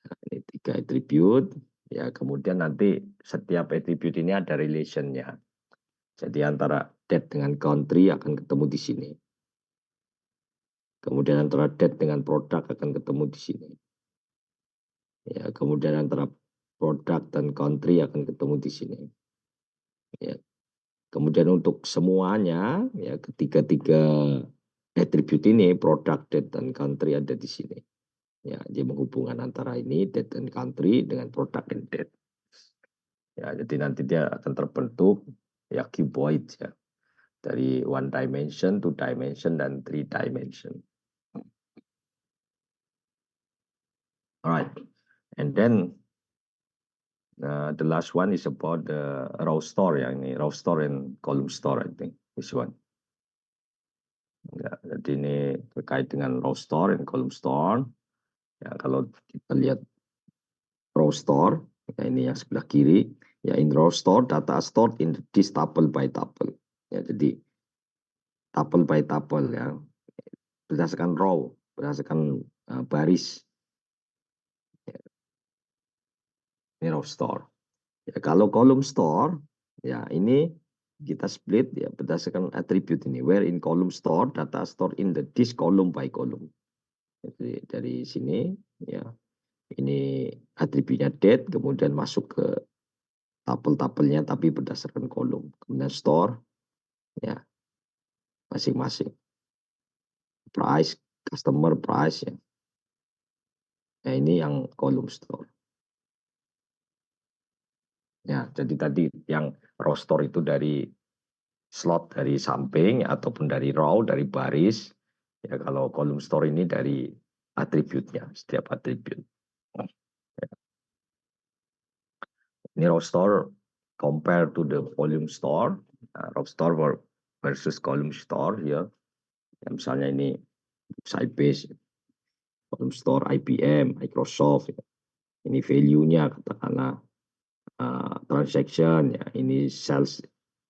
Nah, ini 3 attribute. Ya kemudian nanti setiap attribute ini ada relationnya. Jadi antara date dengan country akan ketemu di sini. Kemudian antara date dengan produk akan ketemu di sini. Ya, kemudian antara produk dan country akan ketemu di sini. Ya. Kemudian untuk semuanya, ya ketiga-tiga attribute ini, produk, date, dan country ada di sini. Ya, dia menghubungkan antara ini, date dan country dengan produk dan date. Ya, jadi nanti dia akan terbentuk ya cuboid ya. Dari 1 dimension, 2 dimension, dan 3 dimension. Alright. And then the last one is about the row store ya, ini row store and column store I think this one. Ya, jadi ini terkait dengan row store and column store. Ya, kalau kita lihat row store, ya ini yang sebelah kiri. Ya, in row store data stored in this tuple by tuple. Ya, jadi tuple by tuple ya, berdasarkan row, berdasarkan baris. Ya, ini row store. Ya, kalau column store, ya ini kita split ya berdasarkan attribute ini. Where in column store, data store in this column by column. Jadi dari sini ya ini atributnya date, kemudian masuk ke tabel-tabelnya tapi berdasarkan kolom. Kemudian store ya masing-masing. Price, customer price ya. Nah, ini yang kolom store. Ya, jadi tadi yang row store itu dari slot dari samping ataupun dari row, dari baris. Ya, kalau kolom store ini dari atributnya, setiap atribut. Ini row store compare to the volume store. Row store versus column store ya. Ya, misalnya ini Sybase, column store IBM, Microsoft. Ya. Ini value-nya katakanlah transaction, ya. Ini sales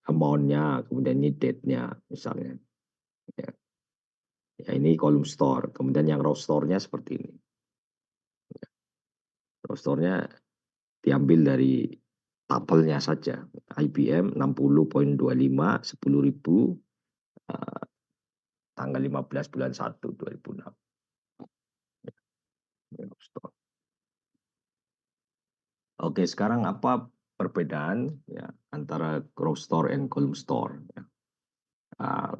amount-nya, kemudian ini date-nya misalnya. Ya. Ya, ini column store. Kemudian yang row store-nya seperti ini. Ya. Row store-nya diambil dari tabelnya saja. IBM 60.25, 10.000, tanggal 15 bulan 1 2006. Ya, row store. Oke, sekarang apa perbedaan ya antara row store and column store? Ya.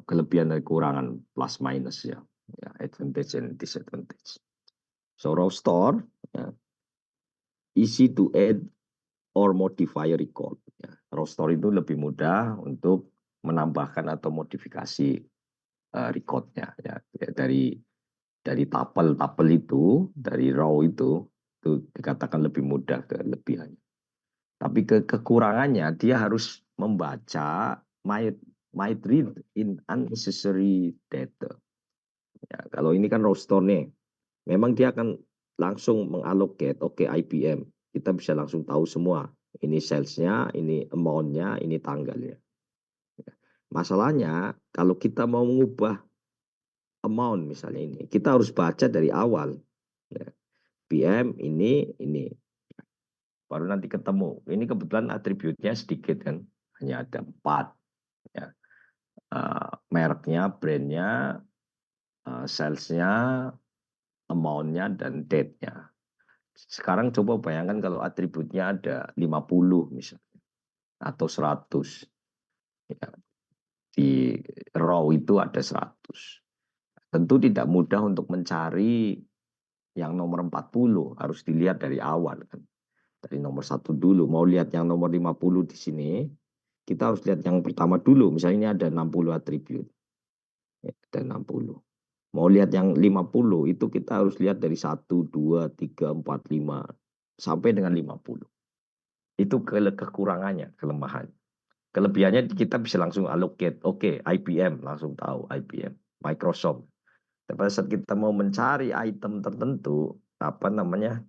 Kelebihan dan kekurangan plus minus ya, ya advantage and disadvantage. So row store ya, easy to add or modify record. Ya. Row store itu lebih mudah untuk menambahkan atau modifikasi recordnya ya. Ya, dari tabel itu, dari row itu dikatakan lebih mudah kelebihannya. Tapi kekurangannya dia harus membaca might read in unnecessary data. Ya, kalau ini kan row store nih, memang dia akan langsung mengallocate, oke IBM, kita bisa langsung tahu semua. Ini salesnya, ini amount-nya, ini tanggalnya. Ya. Masalahnya kalau kita mau mengubah amount misalnya ini, kita harus baca dari awal. Ya. PM ini. Baru nanti ketemu. Ini kebetulan atributnya sedikit kan, hanya ada 4. Ya. Mereknya, brandnya, salesnya, amount-nya, dan date-nya. Sekarang coba bayangkan kalau atributnya ada 50 misalnya, atau 100. Ya. Di row itu ada 100. tentu tidak mudah untuk mencari yang nomor 40, harus dilihat dari awal kan. Dari nomor 1 dulu, mau lihat yang nomor 50 di sini, kita harus lihat yang pertama dulu. Misalnya ini ada 60 atribut. Ya, ada 60. Mau lihat yang 50, itu kita harus lihat dari 1, 2, 3, 4, 5, sampai dengan 50. Itu kekurangannya, kelemahan. Kelebihannya kita bisa langsung allocate. Oke, IBM, langsung tahu IBM, Microsoft. Tapi pada saat kita mau mencari item tertentu, apa namanya,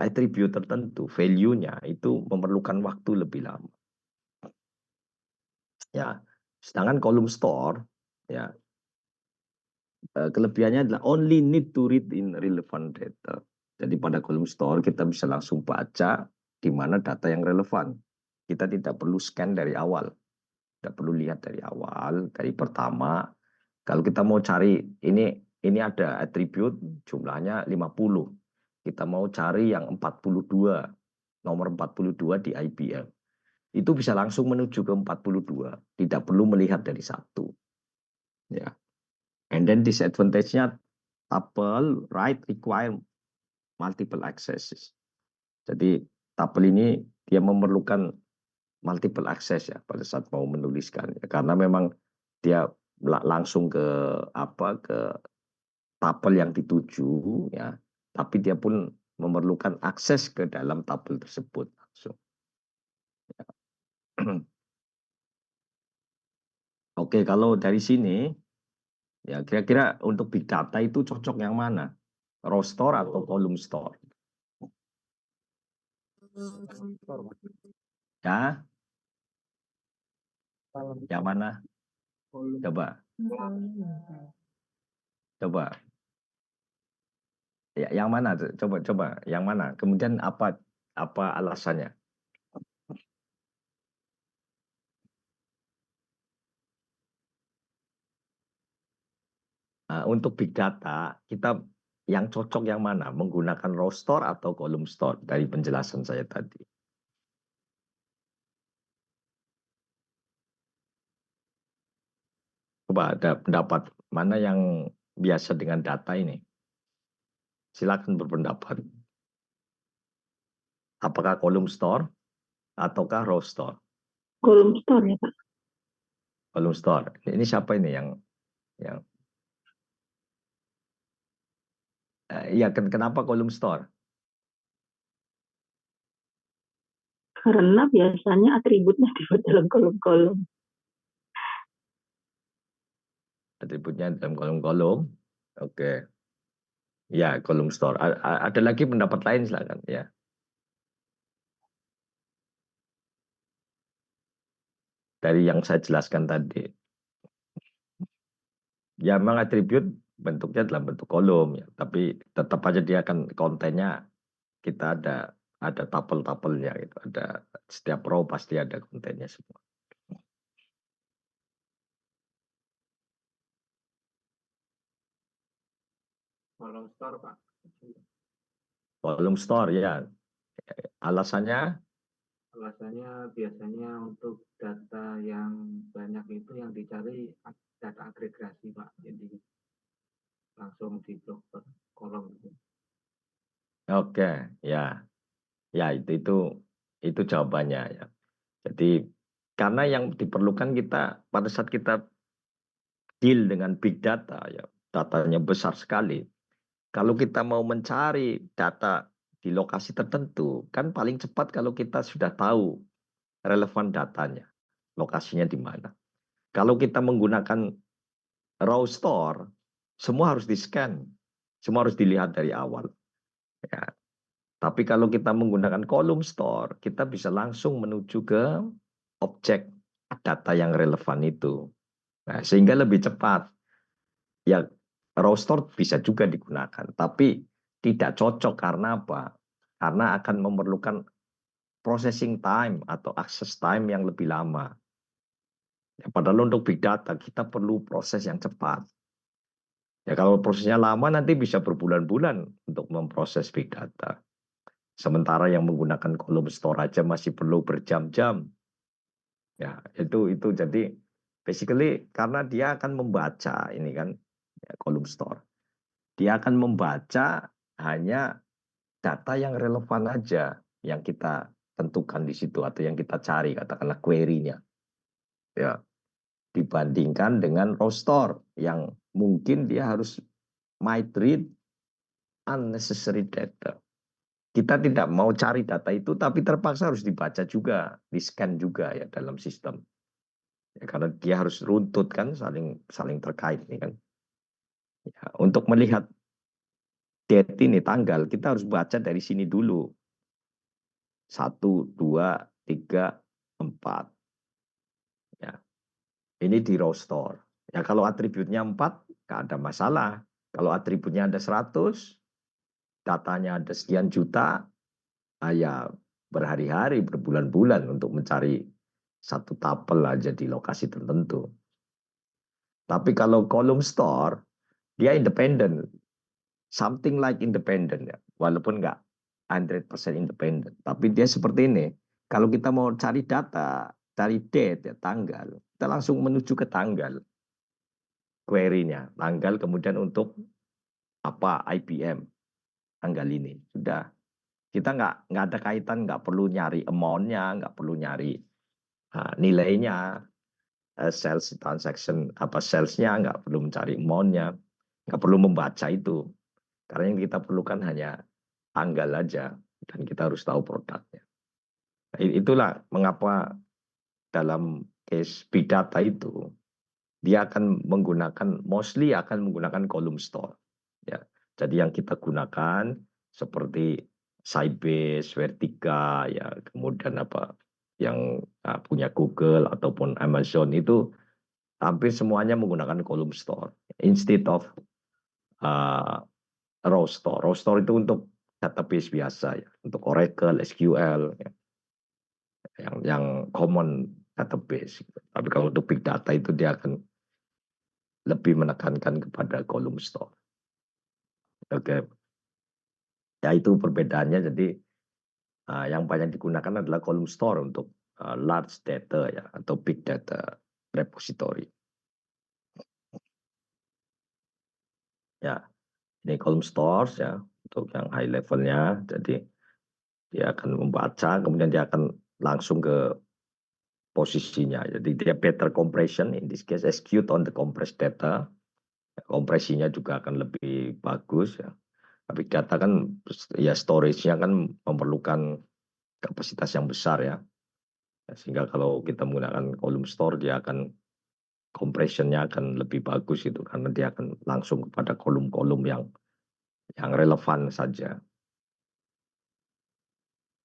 atribut tertentu, value-nya itu memerlukan waktu lebih lama. Ya, sedangkan column store, ya, kelebihannya adalah only need to read in relevant data. Jadi pada column store kita bisa langsung baca di mana data yang relevan. Kita tidak perlu scan dari awal, tidak perlu lihat dari awal, dari pertama. Kalau kita mau cari ini ada atribut jumlahnya 50. Kita mau cari yang 42, nomor 42 di IBM. Itu bisa langsung menuju ke 42, tidak perlu melihat dari satu. Ya. And then disadvantage-nya tuple right require multiple accesses. Jadi tuple ini dia memerlukan multiple access ya pada saat mau menuliskan ya, karena memang dia langsung ke ke tuple yang dituju ya, tapi dia pun memerlukan akses ke dalam tuple tersebut langsung. Oke, kalau dari sini ya kira-kira untuk big data itu cocok yang mana? Row store atau column store? Ya, yang mana? Coba, coba. Ya, yang mana? Coba, yang mana? Kemudian apa alasannya? Nah, untuk big data kita yang cocok yang mana? Menggunakan row store atau column store dari penjelasan saya tadi. Coba ada pendapat mana yang biasa dengan data ini? Silakan berpendapat. Apakah column store ataukah row store? Column store ya Pak. Column store. Ini siapa ini yang ya kenapa column store? Karena biasanya atributnya dibuat dalam kolom-kolom. Atributnya dalam kolom-kolom. Oke. Ya, column store. Ada lagi pendapat lain silakan ya. Dari yang saya jelaskan tadi. Ya, memang atribut bentuknya dalam bentuk kolom ya, tapi tetap aja dia akan kontennya kita ada tabel-tabelnya gitu. Ada setiap row pasti ada kontennya semua. Column store, Pak. Column store ya. Alasannya Alasannya biasanya untuk data yang banyak itu yang dicari data agregasi, Pak. Jadi langsung di blok per kolom. oke, ya. Ya, itu jawabannya ya. Jadi karena yang diperlukan kita pada saat kita deal dengan big data ya, datanya besar sekali. Kalau kita mau mencari data di lokasi tertentu, kan paling cepat kalau kita sudah tahu relevan datanya, lokasinya di mana. Kalau kita menggunakan raw store, semua harus di-scan, semua harus dilihat dari awal. Ya. Tapi kalau kita menggunakan column store, kita bisa langsung menuju ke objek data yang relevan itu. Nah, sehingga lebih cepat. Ya, raw store bisa juga digunakan, tapi tidak cocok karena apa? Karena akan memerlukan processing time atau access time yang lebih lama. Ya, padahal untuk big data kita perlu proses yang cepat. Ya, kalau prosesnya lama nanti bisa berbulan-bulan untuk memproses big data. Sementara yang menggunakan column store aja masih perlu berjam-jam. Ya, itu jadi basically karena dia akan membaca ini kan. ya, column store. Dia akan membaca hanya data yang relevan aja yang kita tentukan di situ atau yang kita cari, katakanlah query-nya. Ya, dibandingkan dengan row store yang mungkin dia harus might read unnecessary data. Kita tidak mau cari data itu, tapi terpaksa harus dibaca juga, di-scan juga ya dalam sistem. Ya, karena dia harus runtut kan, saling terkait nih kan. Ya, untuk melihat date ini tanggal, kita harus baca dari sini dulu. 1, 2, 3, 4. Ya, ini di row store. Ya, kalau atributnya 4, nggak ada masalah. Kalau atributnya ada 100, datanya ada sekian juta, ya berhari-hari, berbulan-bulan untuk mencari satu tabel aja di lokasi tertentu. Tapi kalau column store, dia independen. Something like independent ya. Walaupun nggak 100% independen. Tapi dia seperti ini. Kalau kita mau cari data, cari date ya, tanggal, kita langsung menuju ke tanggal. Query-nya, tanggal kemudian untuk apa IPM tanggal ini. Sudah. Kita nggak ada kaitan, nggak perlu nyari amount-nya, nggak perlu nyari nilainya, sales transaction apa sales-nya, nggak perlu mencari amount-nya, nggak perlu membaca itu. Karena yang kita perlukan hanya tanggal aja dan kita harus tahu produknya. Nah, itulah mengapa dalam case big data itu dia akan menggunakan mostly akan menggunakan column store. Ya, jadi yang kita gunakan seperti Sybase, Vertica, ya kemudian apa yang punya Google ataupun Amazon itu hampir semuanya menggunakan column store instead of uh, raw store. Raw store itu untuk database biasa ya, untuk Oracle, SQL, ya, yang common database. Tapi kalau untuk big data itu dia akan lebih menekankan kepada column store. Oke, ya itu perbedaannya. Jadi yang banyak digunakan adalah column store untuk large data ya atau big data repository. Ya, ini column stores ya untuk yang high levelnya. Jadi dia akan membaca, kemudian dia akan langsung ke posisinya. Jadi dia better compression, in this case execute on the compressed data. Kompresinya juga akan lebih bagus ya. Tapi data kan ya storage-nya kan memerlukan kapasitas yang besar ya. Sehingga kalau kita menggunakan column store dia akan compression-nya akan lebih bagus itu karena dia akan langsung kepada kolom-kolom yang relevan saja.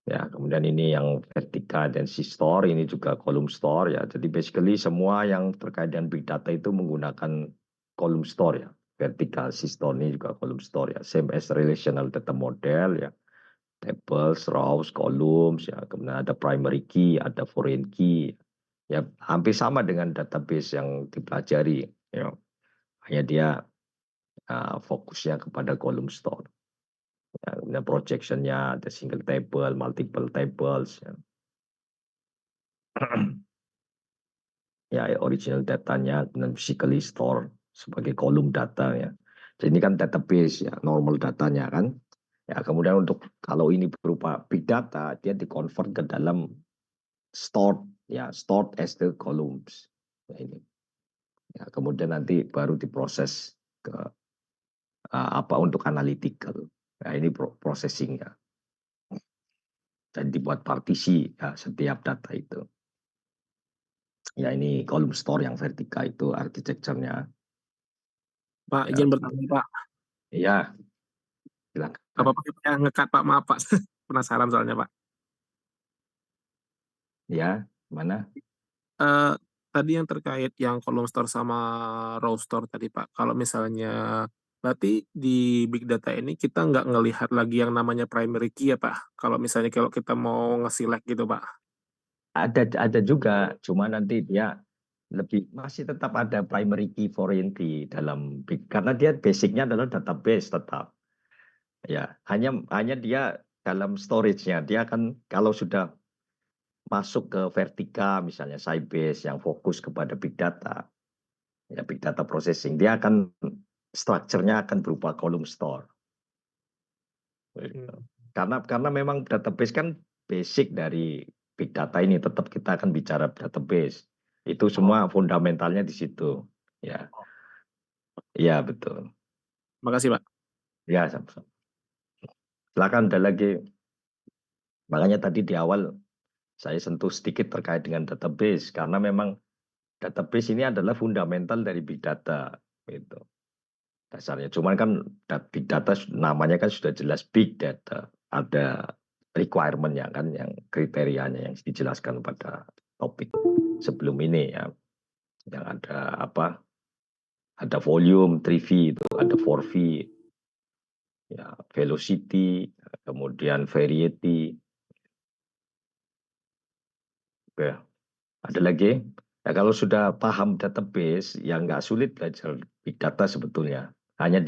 Ya, kemudian ini yang Vertica dan Store ini juga column store ya. Jadi basically semua yang terkait dengan big data itu menggunakan column store ya. Vertica, Store ini juga column store ya. Same as relational data model ya. Tables, rows, columns ya. Kemudian ada primary key, ada foreign key. Ya, hampir sama dengan database yang dipelajari ya. Hanya dia fokusnya kepada column store. Ya, kemudian projection-nya ada single table, multiple tables ya. Ya, original datanya dan physically store sebagai kolom data ya. Jadi ini kan database ya, normal datanya kan. Ya, kemudian untuk kalau ini berupa big data, dia dikonvert ke dalam stored ya, stored as the columns. Ya, ini. Ya, kemudian nanti baru diproses ke apa untuk analytical. Nah, ini processing-nya. Dan dibuat partisi ya, setiap data itu. Ya ini column store yang Vertica itu arsitekturnya. Pak, Ya, izin bertanya Pak. iya, silakan. Apa Pak yang ngekat Pak? Maaf Pak, penasaran soalnya Pak. Ya, mana? Tadi yang terkait yang column store sama row store tadi Pak. Kalau misalnya berarti di big data ini kita nggak ngelihat lagi yang namanya primary key ya Pak. Kalau misalnya kalau kita mau nge-select gitu Pak. Ada juga, cuma nanti dia lebih masih tetap ada primary key, foreign key dalam big karena dia basicnya adalah database tetap. Ya, hanya dia dalam storage-nya dia akan kalau sudah masuk ke Vertica misalnya Sybase yang fokus kepada big data, ya big data processing, dia akan strukturnya akan berupa column store. Karena memang database kan basic dari big data ini, tetap kita akan bicara database. Itu semua fundamentalnya di situ. Ya. Iya, betul. Makasih, Pak. Ya, sama-sama. Silakan ada lagi. Makanya tadi di awal saya sentuh sedikit terkait dengan database, karena memang database ini adalah fundamental dari big data, gitu. Dasarnya. Cuman kan big data namanya kan sudah jelas big data, ada requirement-nya kan, yang kriterianya yang dijelaskan pada topik sebelum ini ya, yang ada apa? Ada volume 3V itu, ada 4V, ya velocity, kemudian variety. Oke, ada lagi. Nah, kalau sudah paham database, ya nggak sulit belajar big data sebetulnya. Hanya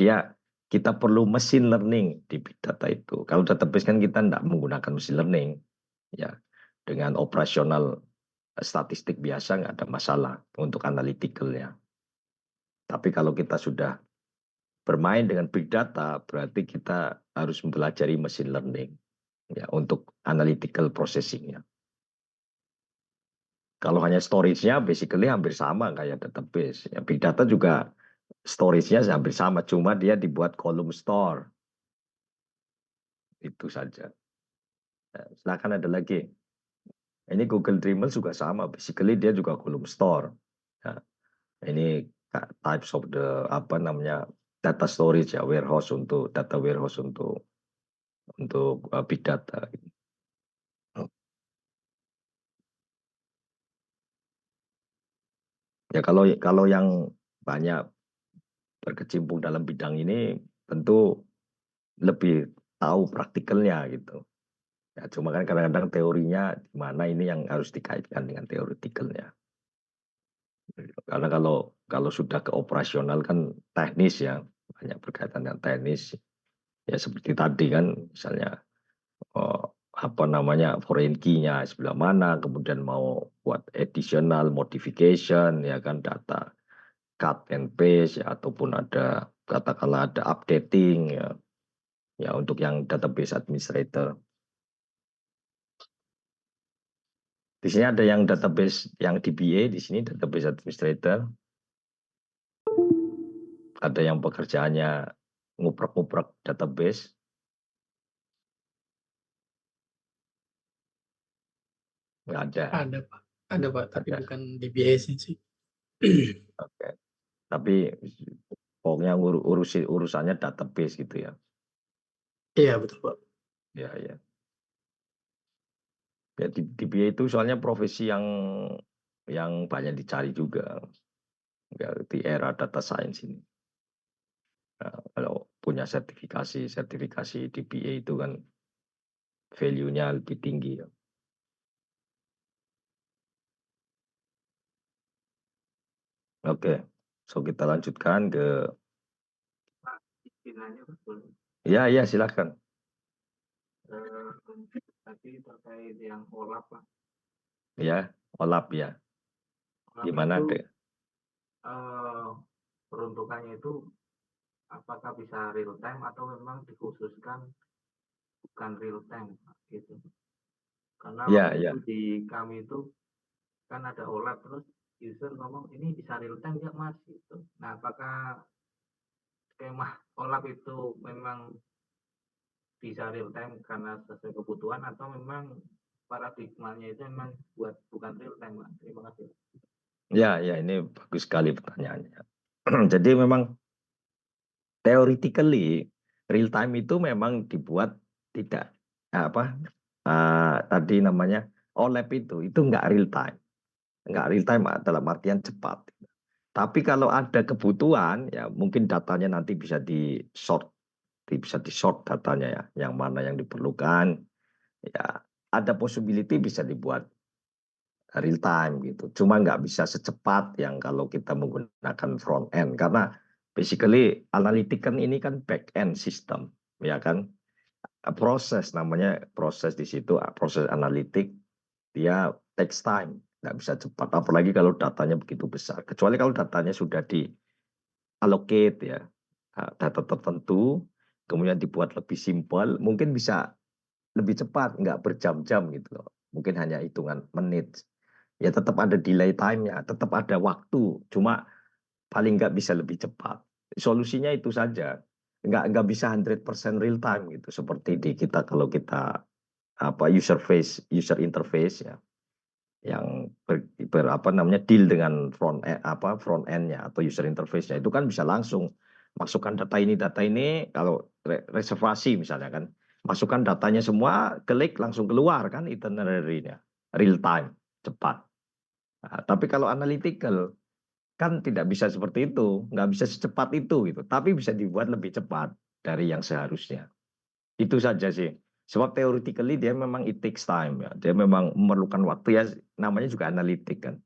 kita perlu mesin learning di big data itu. Kalau database kan kita nggak menggunakan mesin learning, ya dengan operasional statistik biasa nggak ada masalah untuk analytical-nya. Tapi kalau kita sudah bermain dengan big data, berarti kita harus mempelajari mesin learning ya untuk analytical processing-nya. Kalau hanya storage-nya basically hampir sama kayak database. Ya, big data juga storage-nya hampir sama, cuma dia dibuat column store. Itu saja. Ya, silakan ada lagi. Ini Google Dreamers juga sama, basically dia juga column store. Ya, ini types of the apa namanya data storage ya, warehouse untuk data warehouse untuk big data. Ya kalau yang banyak berkecimpung dalam bidang ini tentu lebih tahu praktikalnya gitu. Ya, cuma kan kadang-kadang teorinya di mana ini yang harus dikaitkan dengan teoretikalnya. Karena kalau sudah ke operasional kan teknis ya, banyak berkaitan dengan teknis. Ya seperti tadi kan misalnya apa namanya foreign key-nya sebelah mana, kemudian mau buat additional modification ya kan, data cut and paste ya, ataupun ada katakanlah ada updating ya, ya untuk yang database administrator. Di sini ada yang database yang DBA, di sini database administrator. Ada yang pekerjaannya nguprek-nguprek database. Nggak ada. Ada Pak, tapi Ada. bukan DBA sih. Oke. Tapi pokoknya urusannya database gitu ya. Iya betul Pak. Ya, ya. Ya DBA itu soalnya profesi yang banyak dicari juga ya, di era data science ini. Nah, kalau punya sertifikasi DBA itu kan value-nya lebih tinggi ya. Oke, so kita lanjutkan ke Istilahnya betul. ya silakan. Tadi terkait yang OLAP Pak. Ya, OLAP ya. Gimana deh? Peruntukannya itu apakah bisa real time atau memang dikhususkan bukan real time gitu. Karena waktu itu di kami itu kan ada OLAP, terus user ngomong ini bisa real time ya Mas gitu. Nah, apakah skema OLAP itu memang bisa real time karena sesuai kebutuhan atau memang paradigmanya itu memang bukan real time Pak? Terima kasih. Ya, ini bagus sekali pertanyaannya. Jadi memang theoretically real time itu memang dibuat tidak tadi namanya OLAP itu nggak real time. Nggak real time dalam artian cepat. Tapi kalau ada kebutuhan ya mungkin datanya nanti bisa di short datanya ya, yang mana yang diperlukan ya, ada possibility bisa dibuat real time gitu. Cuma nggak bisa secepat yang kalau kita menggunakan front end, karena basically analytic kan ini kan back end system ya kan, namanya proses di situ, proses analitik dia takes time, nggak bisa cepat, apalagi kalau datanya begitu besar, kecuali kalau datanya sudah di allocate ya, data tertentu, kemudian dibuat lebih simpel, mungkin bisa lebih cepat, nggak berjam-jam gitu loh. Mungkin hanya hitungan menit. Ya tetap ada delay time-nya, tetap ada waktu, cuma paling nggak bisa lebih cepat. Solusinya itu saja. Nggak bisa 100% real time gitu. Seperti di kita kalau kita user interface ya, yang apa namanya deal dengan front end-nya atau user interface-nya itu kan bisa langsung masukkan data ini kalau reservasi misalnya kan masukkan datanya semua klik langsung keluar kan itinerary-nya real time cepat. Nah, tapi kalau analytical kan tidak bisa seperti itu, nggak bisa secepat itu gitu. Tapi bisa dibuat lebih cepat dari yang seharusnya. Itu saja sih. Sebab theoretically dia memang it takes time ya. Dia memang memerlukan waktu ya. Namanya juga analitik kan.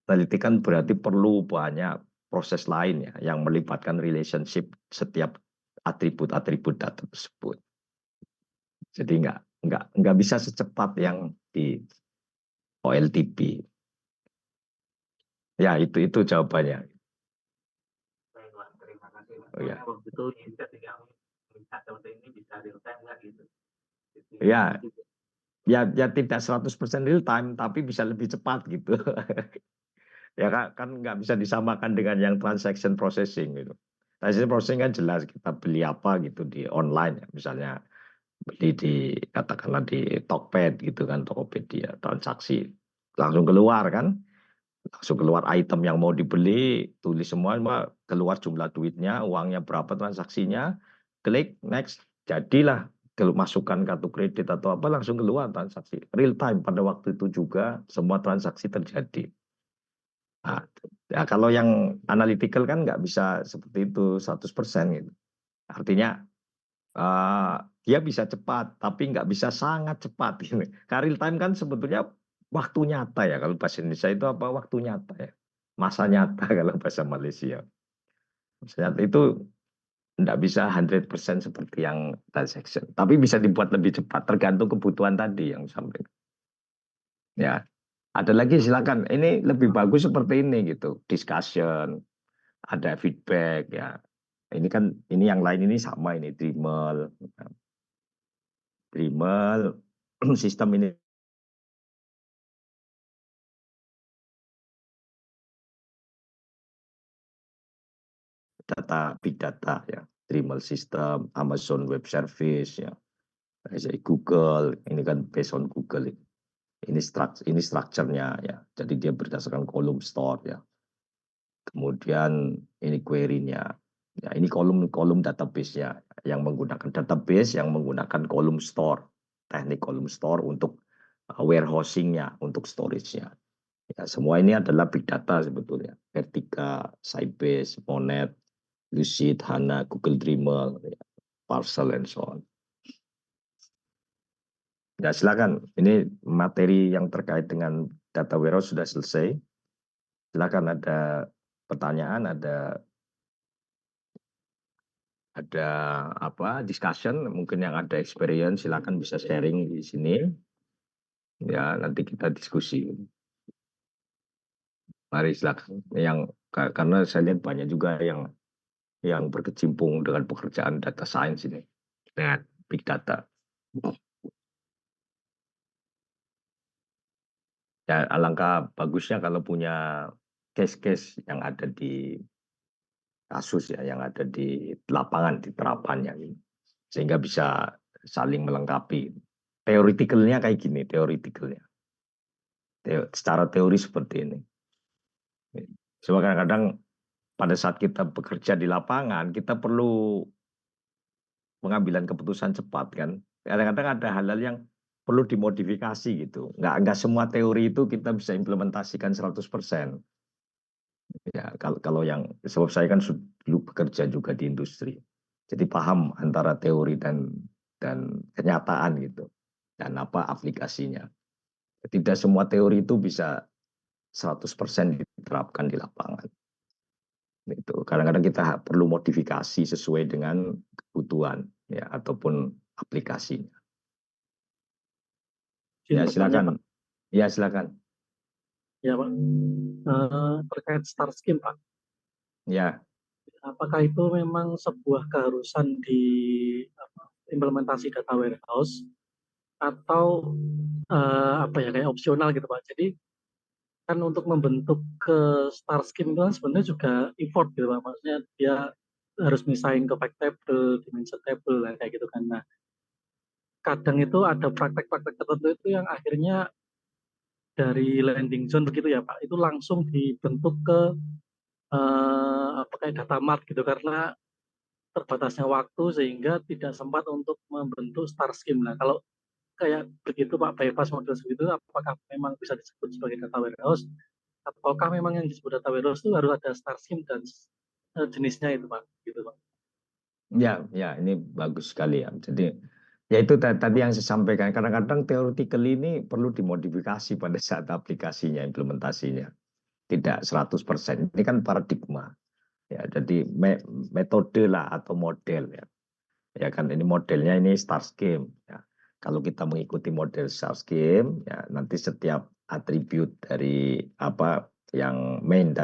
Analitik kan berarti perlu banyak proses lain ya yang melibatkan relationship setiap atribut-atribut data tersebut. Jadi nggak bisa secepat yang di OLTP. Ya itu jawabannya. Baik, Pak. Terima kasih, Pak. Oh, ya. Waktu itu ketika melihat data ini bisa real time nggak gitu. Ya, ya tidak 100% real time, tapi bisa lebih cepat gitu. Ya kan nggak bisa disamakan dengan yang transaction processing gitu. Transaction processing kan jelas kita beli apa gitu di online ya. Misalnya beli di katakanlah di Tokped gitu kan, Tokopedia, transaksi langsung keluar kan. Langsung keluar item yang mau dibeli, tulis semua, keluar jumlah duitnya, uangnya berapa transaksinya, klik next, jadilah masukkan kartu kredit atau apa langsung keluar transaksi real time pada waktu itu juga semua transaksi terjadi. Nah, ya kalau yang analytical kan nggak bisa seperti itu 100% gitu. Artinya dia bisa cepat tapi nggak bisa sangat cepat gitu. Karena real time kan sebetulnya waktu nyata ya kalau bahasa Indonesia itu apa waktu nyata ya. Masa nyata kalau bahasa Malaysia. Masa nyata itu nggak bisa 100% seperti yang transaction. Tapi bisa dibuat lebih cepat tergantung kebutuhan tadi yang disampaikan. Ya, ada lagi silakan. Ini lebih bagus seperti ini gitu. Discussion, ada feedback ya. Ini kan ini yang lain ini sama ini Dremel. Dremel sistem ini big data ya. Dremel system, Amazon Web Service ya. Google, ini kan based on Google. Ini structure-nya ya. Jadi dia berdasarkan column store ya. Kemudian ini query-nya. Ya, ini kolom database-nya yang menggunakan database yang menggunakan column store. Teknik column store untuk warehousing-nya, untuk storage-nya. Ya, semua ini adalah big data sebetulnya. Vertica, Sybase, Monet, Lucid, HANA, Google Dremel, ya, Parcel, and so on. Ya silakan, ini materi yang terkait dengan data warehouse sudah selesai. Silakan ada pertanyaan, ada apa discussion, mungkin yang ada experience silakan bisa sharing di sini. Ya nanti kita diskusi. Mari silakan. Karena saya lihat banyak juga yang berkecimpung dengan pekerjaan data science ini dengan big data. Ya alangkah bagusnya kalau punya case-case yang ada di kasus ya, yang ada di lapangan, di terapannya ini. Sehingga bisa saling melengkapi. Theoreticalnya kayak gini, theoreticalnya. Secara teori seperti ini. Cuma kadang-kadang pada saat kita bekerja di lapangan, kita perlu pengambilan keputusan cepat kan. Kadang-kadang ada hal-hal yang perlu dimodifikasi gitu. Nggak semua teori itu kita bisa implementasikan 100%. Ya, kalau yang sebab saya kan dulu bekerja juga di industri. Jadi paham antara teori dan kenyataan gitu. Dan apa aplikasinya. Tidak semua teori itu bisa 100% diterapkan di lapangan. Itu kadang-kadang kita perlu modifikasi sesuai dengan kebutuhan ya ataupun aplikasinya. Ya silakan. Ya silakan. Ya Pak. Terkait Star Scheme Pak. Ya. apakah itu memang sebuah keharusan di implementasi data warehouse atau apa ya kayak opsional gitu Pak. Jadi kan untuk membentuk ke star scheme itu kan sebenarnya juga effort gitu Pak. Maksudnya dia harus misahin ke fact table, dimension table kayak gitu kan. Nah, kadang itu ada praktek-praktek tertentu itu yang akhirnya dari landing zone begitu ya Pak, itu langsung dibentuk ke apa kayak data mart gitu karena terbatasnya waktu sehingga tidak sempat untuk membentuk star scheme. Nah, kalau kayak begitu Pak, bypass model segitu, apakah memang bisa disebut sebagai data warehouse? Ataukah memang yang disebut data warehouse itu harus ada star scheme dan jenisnya itu Pak? Gitu Pak. Ya, ini bagus sekali ya. Jadi, ya itu tadi yang saya sampaikan. Kadang-kadang theoretical ini perlu dimodifikasi pada saat aplikasinya, implementasinya. Tidak 100%. Ini kan paradigma. Ya, jadi metode lah atau model ya. Ya kan ini modelnya ini star scheme ya. Kalau kita mengikuti model star scheme ya nanti setiap atribut dari apa yang main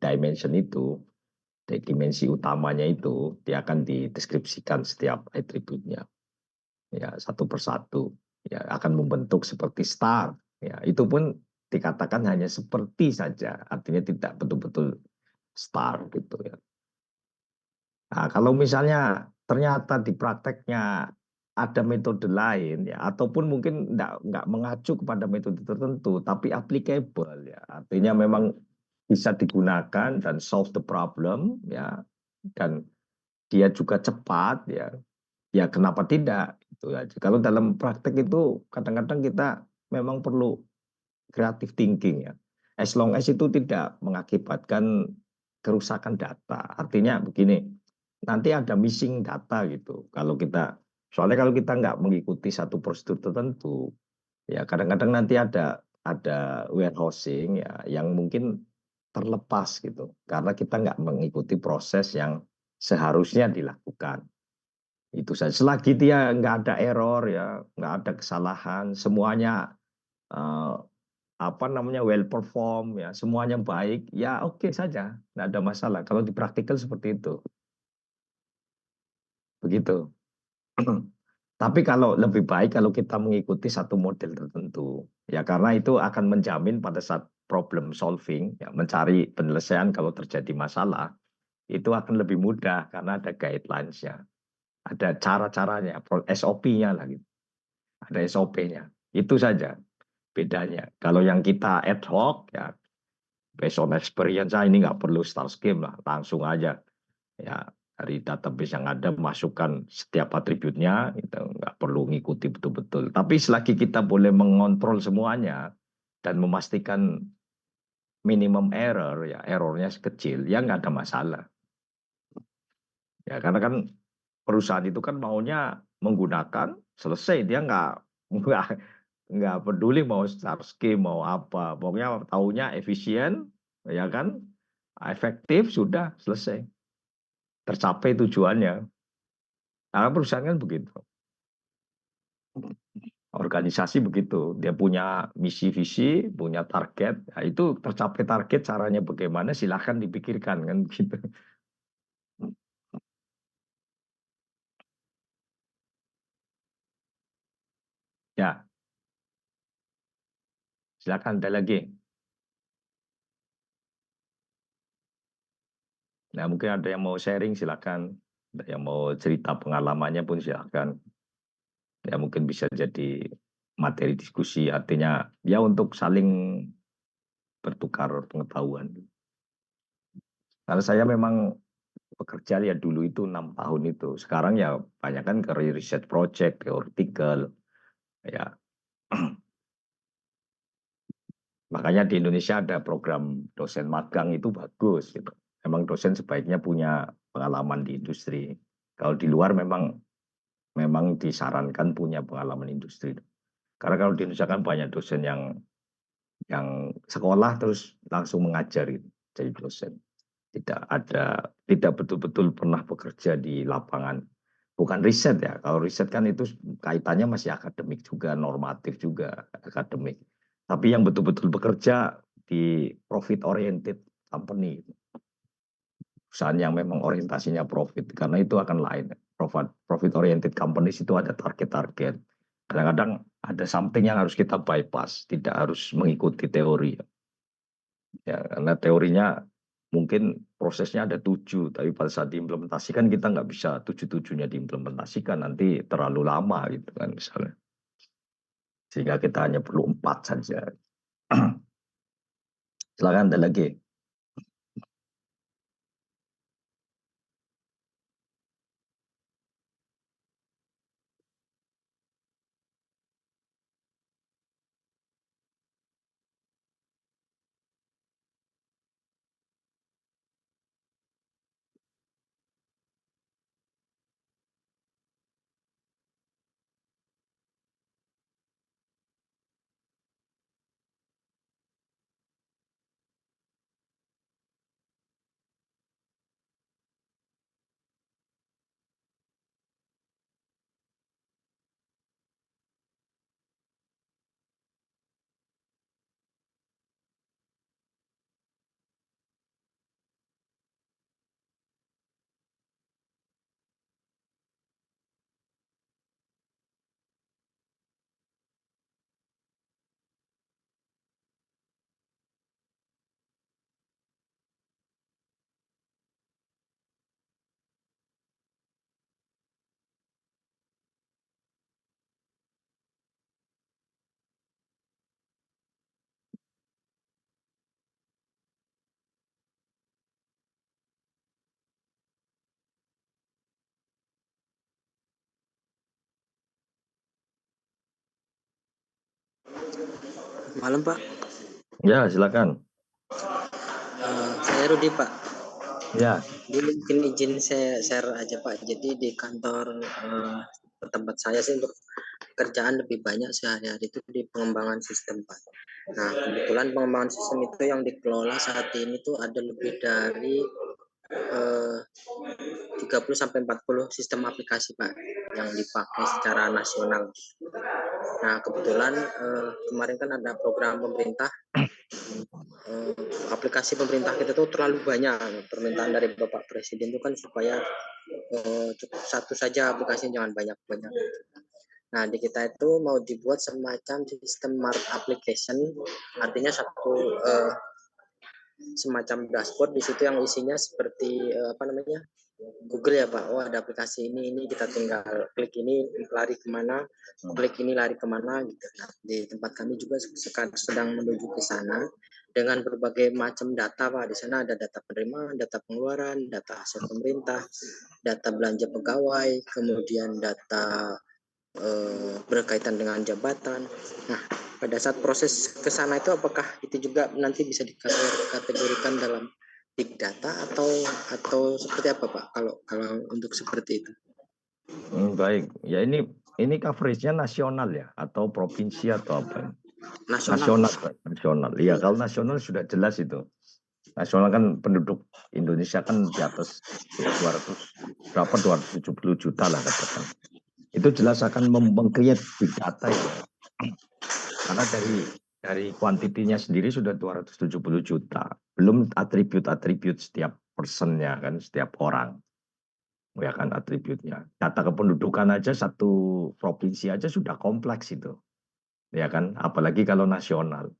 dimension itu, dimensi utamanya itu dia akan dideskripsikan setiap atributnya ya satu persatu ya akan membentuk seperti star ya itu pun dikatakan hanya seperti saja artinya tidak betul-betul star gitu ya. Nah, kalau misalnya ternyata di prakteknya ada metode lain ya ataupun mungkin nggak mengacu kepada metode tertentu tapi applicable ya artinya memang bisa digunakan dan solve the problem ya dan dia juga cepat ya kenapa tidak itu aja. Kalau dalam praktek itu kadang-kadang kita memang perlu creative thinking ya as long as itu tidak mengakibatkan kerusakan data artinya begini nanti ada missing data gitu. Soalnya kalau kita nggak mengikuti satu prosedur tertentu, ya kadang-kadang nanti ada warehousing ya yang mungkin terlepas gitu, karena kita nggak mengikuti proses yang seharusnya dilakukan. Itu saja. Selagi dia nggak ada error ya, nggak ada kesalahan, semuanya eh, apa namanya well perform ya, semuanya baik, ya oke saja, nggak ada masalah. Kalau di praktikal seperti itu, begitu. Tapi kalau lebih baik kalau kita mengikuti satu model tertentu, ya karena itu akan menjamin pada saat problem solving, ya, mencari penyelesaian kalau terjadi masalah, itu akan lebih mudah karena ada guidelines-nya, ada cara-caranya, SOP-nya lah gitu, ada SOP-nya. Itu saja bedanya. Kalau yang kita ad hoc, ya based on experience, ini nggak perlu star scheme lah, langsung aja ya dari database yang ada masukkan setiap atributnya itu nggak perlu ngikuti betul-betul tapi selagi kita boleh mengontrol semuanya dan memastikan minimum error ya errornya kecil ya nggak ada masalah ya karena kan perusahaan itu kan maunya menggunakan selesai dia nggak nggak peduli mau star scheme mau apa pokoknya taunya efisien ya kan efektif sudah selesai tercapai tujuannya. Nah, perusahaan kan begitu. Organisasi begitu. Dia punya misi visi, punya target. Nah, itu tercapai target caranya bagaimana silahkan dipikirkan kan gitu. Ya, silakan ada lagi. Nah, mungkin ada yang mau sharing silakan. Ada yang mau cerita pengalamannya pun silakan. Ya mungkin bisa jadi materi diskusi artinya ya untuk saling bertukar pengetahuan. Karena saya memang bekerja ya dulu itu 6 tahun itu. Sekarang ya banyak kan ke research project, ke artikel, ya. Makanya di Indonesia ada program dosen magang itu bagus. Gitu. Memang dosen sebaiknya punya pengalaman di industri. Kalau di luar memang disarankan punya pengalaman industri. Karena kalau di Indonesia kan banyak dosen yang sekolah terus langsung mengajar gitu, jadi dosen. Tidak betul-betul pernah bekerja di lapangan. Bukan riset ya. Kalau riset kan itu kaitannya masih akademik juga, normatif juga, akademik. Tapi yang betul-betul bekerja di profit oriented company. perusahaan yang memang orientasinya profit, karena itu akan lain. Profit oriented companies itu ada target-target. Kadang-kadang ada something yang harus kita bypass, tidak harus mengikuti teori. Ya, karena teorinya mungkin prosesnya ada 7, tapi pada saat diimplementasikan kita nggak bisa 7-7-nya diimplementasikan, nanti terlalu lama gitu kan misalnya. Sehingga kita hanya perlu 4 saja. Silakan ada lagi. Malam Pak. Ya silakan. Saya Rudi Pak. Ya. Jadi mungkin izin saya share aja Pak. Jadi di kantor tempat saya sih untuk pekerjaan lebih banyak sehari-hari itu di pengembangan sistem Pak. Nah kebetulan pengembangan sistem itu yang dikelola saat ini tuh ada lebih dari 30-40 sistem aplikasi Pak yang dipakai secara nasional. Nah kebetulan kemarin kan ada program pemerintah, aplikasi pemerintah kita tuh terlalu banyak. Permintaan dari Bapak Presiden itu kan supaya cukup satu saja aplikasi, jangan banyak-banyak. Nah di kita itu mau dibuat semacam sistem smart application, artinya satu semacam dashboard di situ yang isinya seperti Google ya Pak. Oh ada aplikasi ini kita tinggal klik ini lari kemana, klik ini lari kemana gitu. Nah, di tempat kami juga sekarang sedang menuju ke sana dengan berbagai macam data Pak. Di sana ada data penerimaan, data pengeluaran, data aset pemerintah, data belanja pegawai, kemudian data berkaitan dengan jabatan. Nah pada saat proses ke sana itu apakah itu juga nanti bisa dikategorikan dalam big data atau seperti apa Pak kalau untuk seperti itu? Baik, ya ini coveragenya nasional ya atau provinsi atau apa? Nasional. Nasional. Iya, kalau nasional sudah jelas itu. Nasional kan penduduk Indonesia kan di atas 270 juta lah katakan. Itu jelas akan meng-create big data itu. Karena dari kuantitinya sendiri sudah 270 juta. Belum atribut-atribut setiap personnya kan, setiap orang. Ya kan atributnya. Data kependudukan aja satu provinsi aja sudah kompleks itu. Ya kan, apalagi kalau nasional.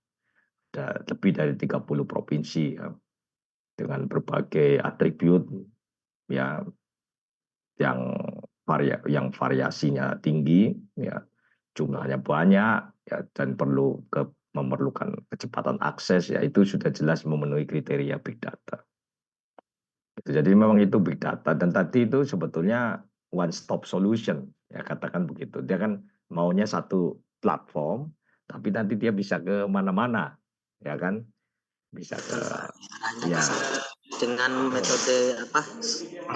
Ada lebih dari 30 provinsi ya, dengan berbagai atribut ya yang variasinya tinggi ya, jumlahnya banyak ya, dan memerlukan kecepatan akses ya, itu sudah jelas memenuhi kriteria big data. Jadi memang itu big data, dan tadi itu sebetulnya one stop solution ya, katakan begitu. Dia kan maunya satu platform tapi nanti dia bisa ke mana-mana ya kan, bisa ke ya dengan metode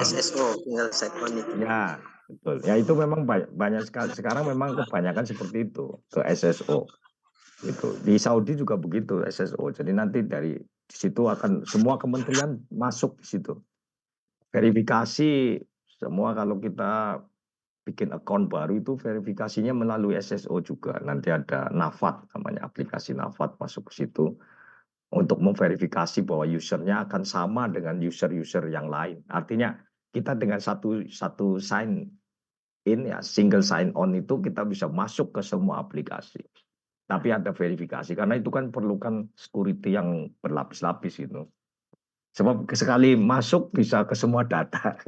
SSO, tinggal second itu. Ya betul ya, itu memang banyak sekali sekarang, memang kebanyakan seperti itu ke SSO. Itu di Saudi juga begitu SSO. Jadi nanti dari situ akan semua kementerian masuk di situ. Verifikasi semua, kalau kita bikin account baru itu verifikasinya melalui SSO juga. Nanti ada Nafat namanya, aplikasi Nafat masuk ke situ. untuk memverifikasi bahwa usernya akan sama dengan user-user yang lain. Artinya kita dengan satu sign in ya, single sign on itu kita bisa masuk ke semua aplikasi. Tapi ada verifikasi karena itu kan perlukan security yang berlapis-lapis gitu. Sebab sekali masuk bisa ke semua data.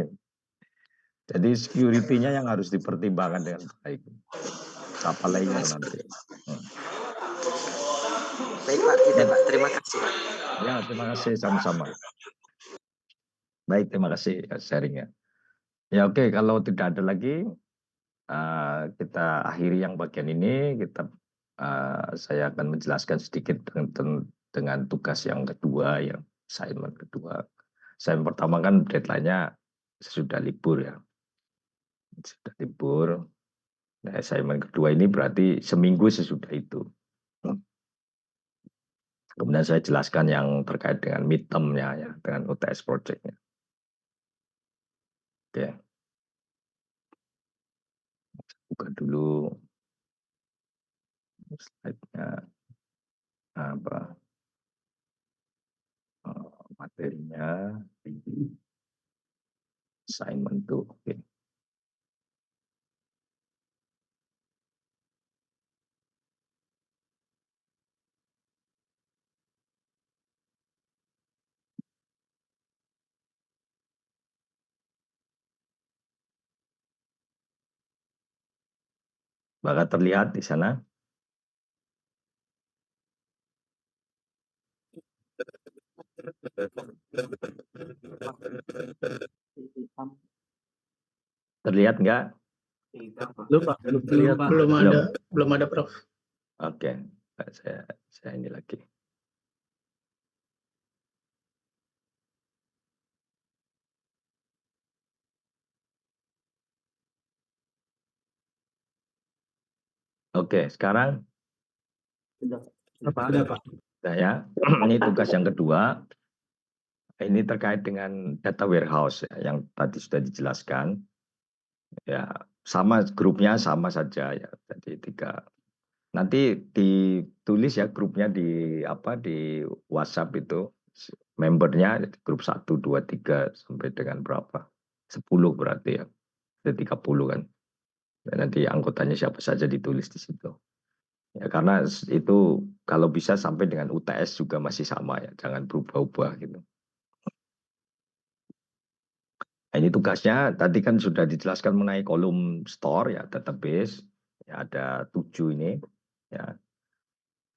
Jadi security-nya yang harus dipertimbangkan dengan baik. Apa layer nanti. Baik Pak, gitu Pak. Terima kasih Pak. Ya, terima kasih sama-sama. Baik, terima kasih sharingnya. Ya oke, kalau tidak ada lagi, kita akhiri yang bagian ini. Saya akan menjelaskan sedikit dengan tugas yang kedua, yang assignment kedua. Assignment pertama kan deadline-nya sesudah libur ya. Sudah libur. Nah, assignment kedua ini berarti seminggu sesudah itu. Kemudian saya jelaskan yang terkait dengan midterm-nya ya, dengan UTS project-nya. Oke. Buka dulu slide-nya apa materinya, assignment tuh. Oke. Maka terlihat di sana. Terlihat nggak? Belum Pak, belum terlihat. Belum ada Prof. Oke, saya ini lagi. Oke, sekarang Sudah Pak. saya ini tugas yang kedua. Ini terkait dengan data warehouse ya, yang tadi sudah dijelaskan. Ya, sama grupnya sama saja ya. Jadi 3. Nanti ditulis ya grupnya di WhatsApp itu membernya grup 1, 2, 3 sampai dengan berapa? 10 berarti ya. Jadi 30 kan. Dan nanti anggotanya siapa saja ditulis di situ. Ya, karena itu kalau bisa sampai dengan UTS juga masih sama ya, jangan berubah-ubah gitu. Nah, ini tugasnya tadi kan sudah dijelaskan mengenai kolom store ya, database. Ya, ada 7 ini ya.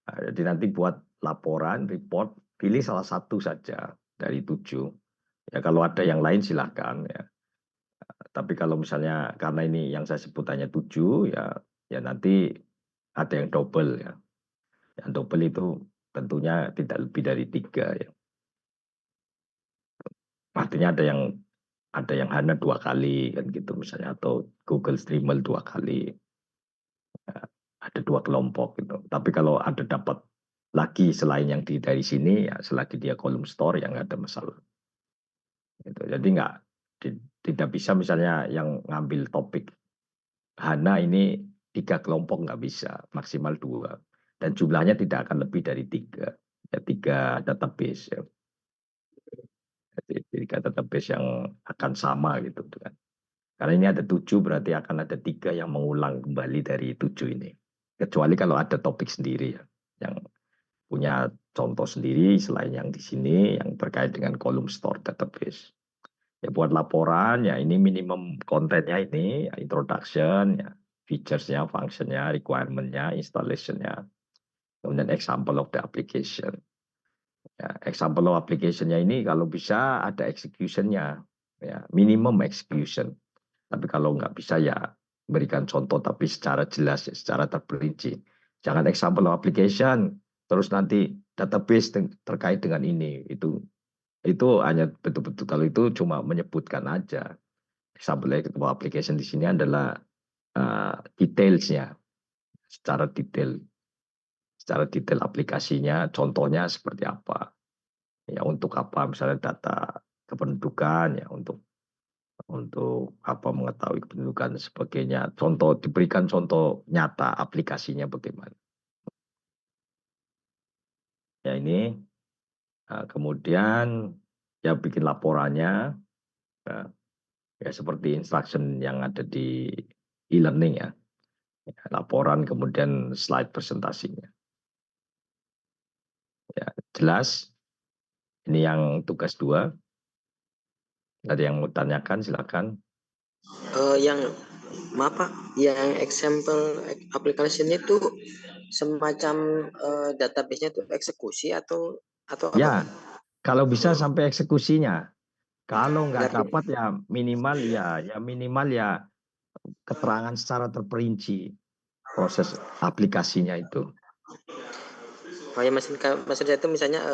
Nah, jadi nanti buat laporan, report, pilih salah satu saja dari 7. Ya kalau ada yang lain silahkan ya. Tapi kalau misalnya karena ini yang saya sebut hanya 7 ya nanti ada yang double ya. Yang double itu tentunya tidak lebih dari 3 ya. Artinya ada yang hanya 2 kali kan gitu misalnya, atau Google Streamable 2 kali. Ya, ada 2 kelompok gitu. Tapi kalau ada dapat lagi selain yang dari sini ya selagi dia column store ya nggak ada masalah. Gitu. Jadi tidak bisa misalnya yang ngambil topik HANA ini 3 kelompok nggak bisa, maksimal 2. Dan jumlahnya tidak akan lebih dari 3. Ya 3 database ya. Jadi 3 database yang akan sama gitu kan. Karena ini ada 7 berarti akan ada 3 yang mengulang kembali dari 7 ini. Kecuali kalau ada topik sendiri ya, yang punya contoh sendiri selain yang di sini yang terkait dengan column store database. Ya buat laporan ya ini minimum kontennya ini ya, introduction ya, features-nya, function-nya, requirement-nya, installation-nya. Kemudian example of the application. Ya, example of application-nya ini kalau bisa ada execution-nya. Ya, minimum execution. Tapi kalau nggak bisa ya berikan contoh tapi secara jelas ya, secara terperinci. Jangan example of application terus nanti database terkait dengan ini. Itu hanya betul-betul kalau itu cuma menyebutkan aja. Example of application di sini adalah detailsnya secara detail aplikasinya, contohnya seperti apa. Ya untuk apa misalnya data kependudukan ya untuk apa mengetahui kependudukan dan sebagainya. Diberikan contoh nyata aplikasinya bagaimana. Ya ini Nah, kemudian ya bikin laporannya, ya seperti instruction yang ada di e-learning ya. Laporan kemudian slide presentasinya. Ya, jelas. Ini yang tugas 2. Ada yang mau tanyakan silakan. Yang maaf Pak, yang example application itu semacam database-nya itu eksekusi atau apa? Ya, kalau bisa sampai eksekusinya. Kalau nggak Berarti, dapat ya minimal ya keterangan secara terperinci proses aplikasinya itu. oh ya maksud saya itu misalnya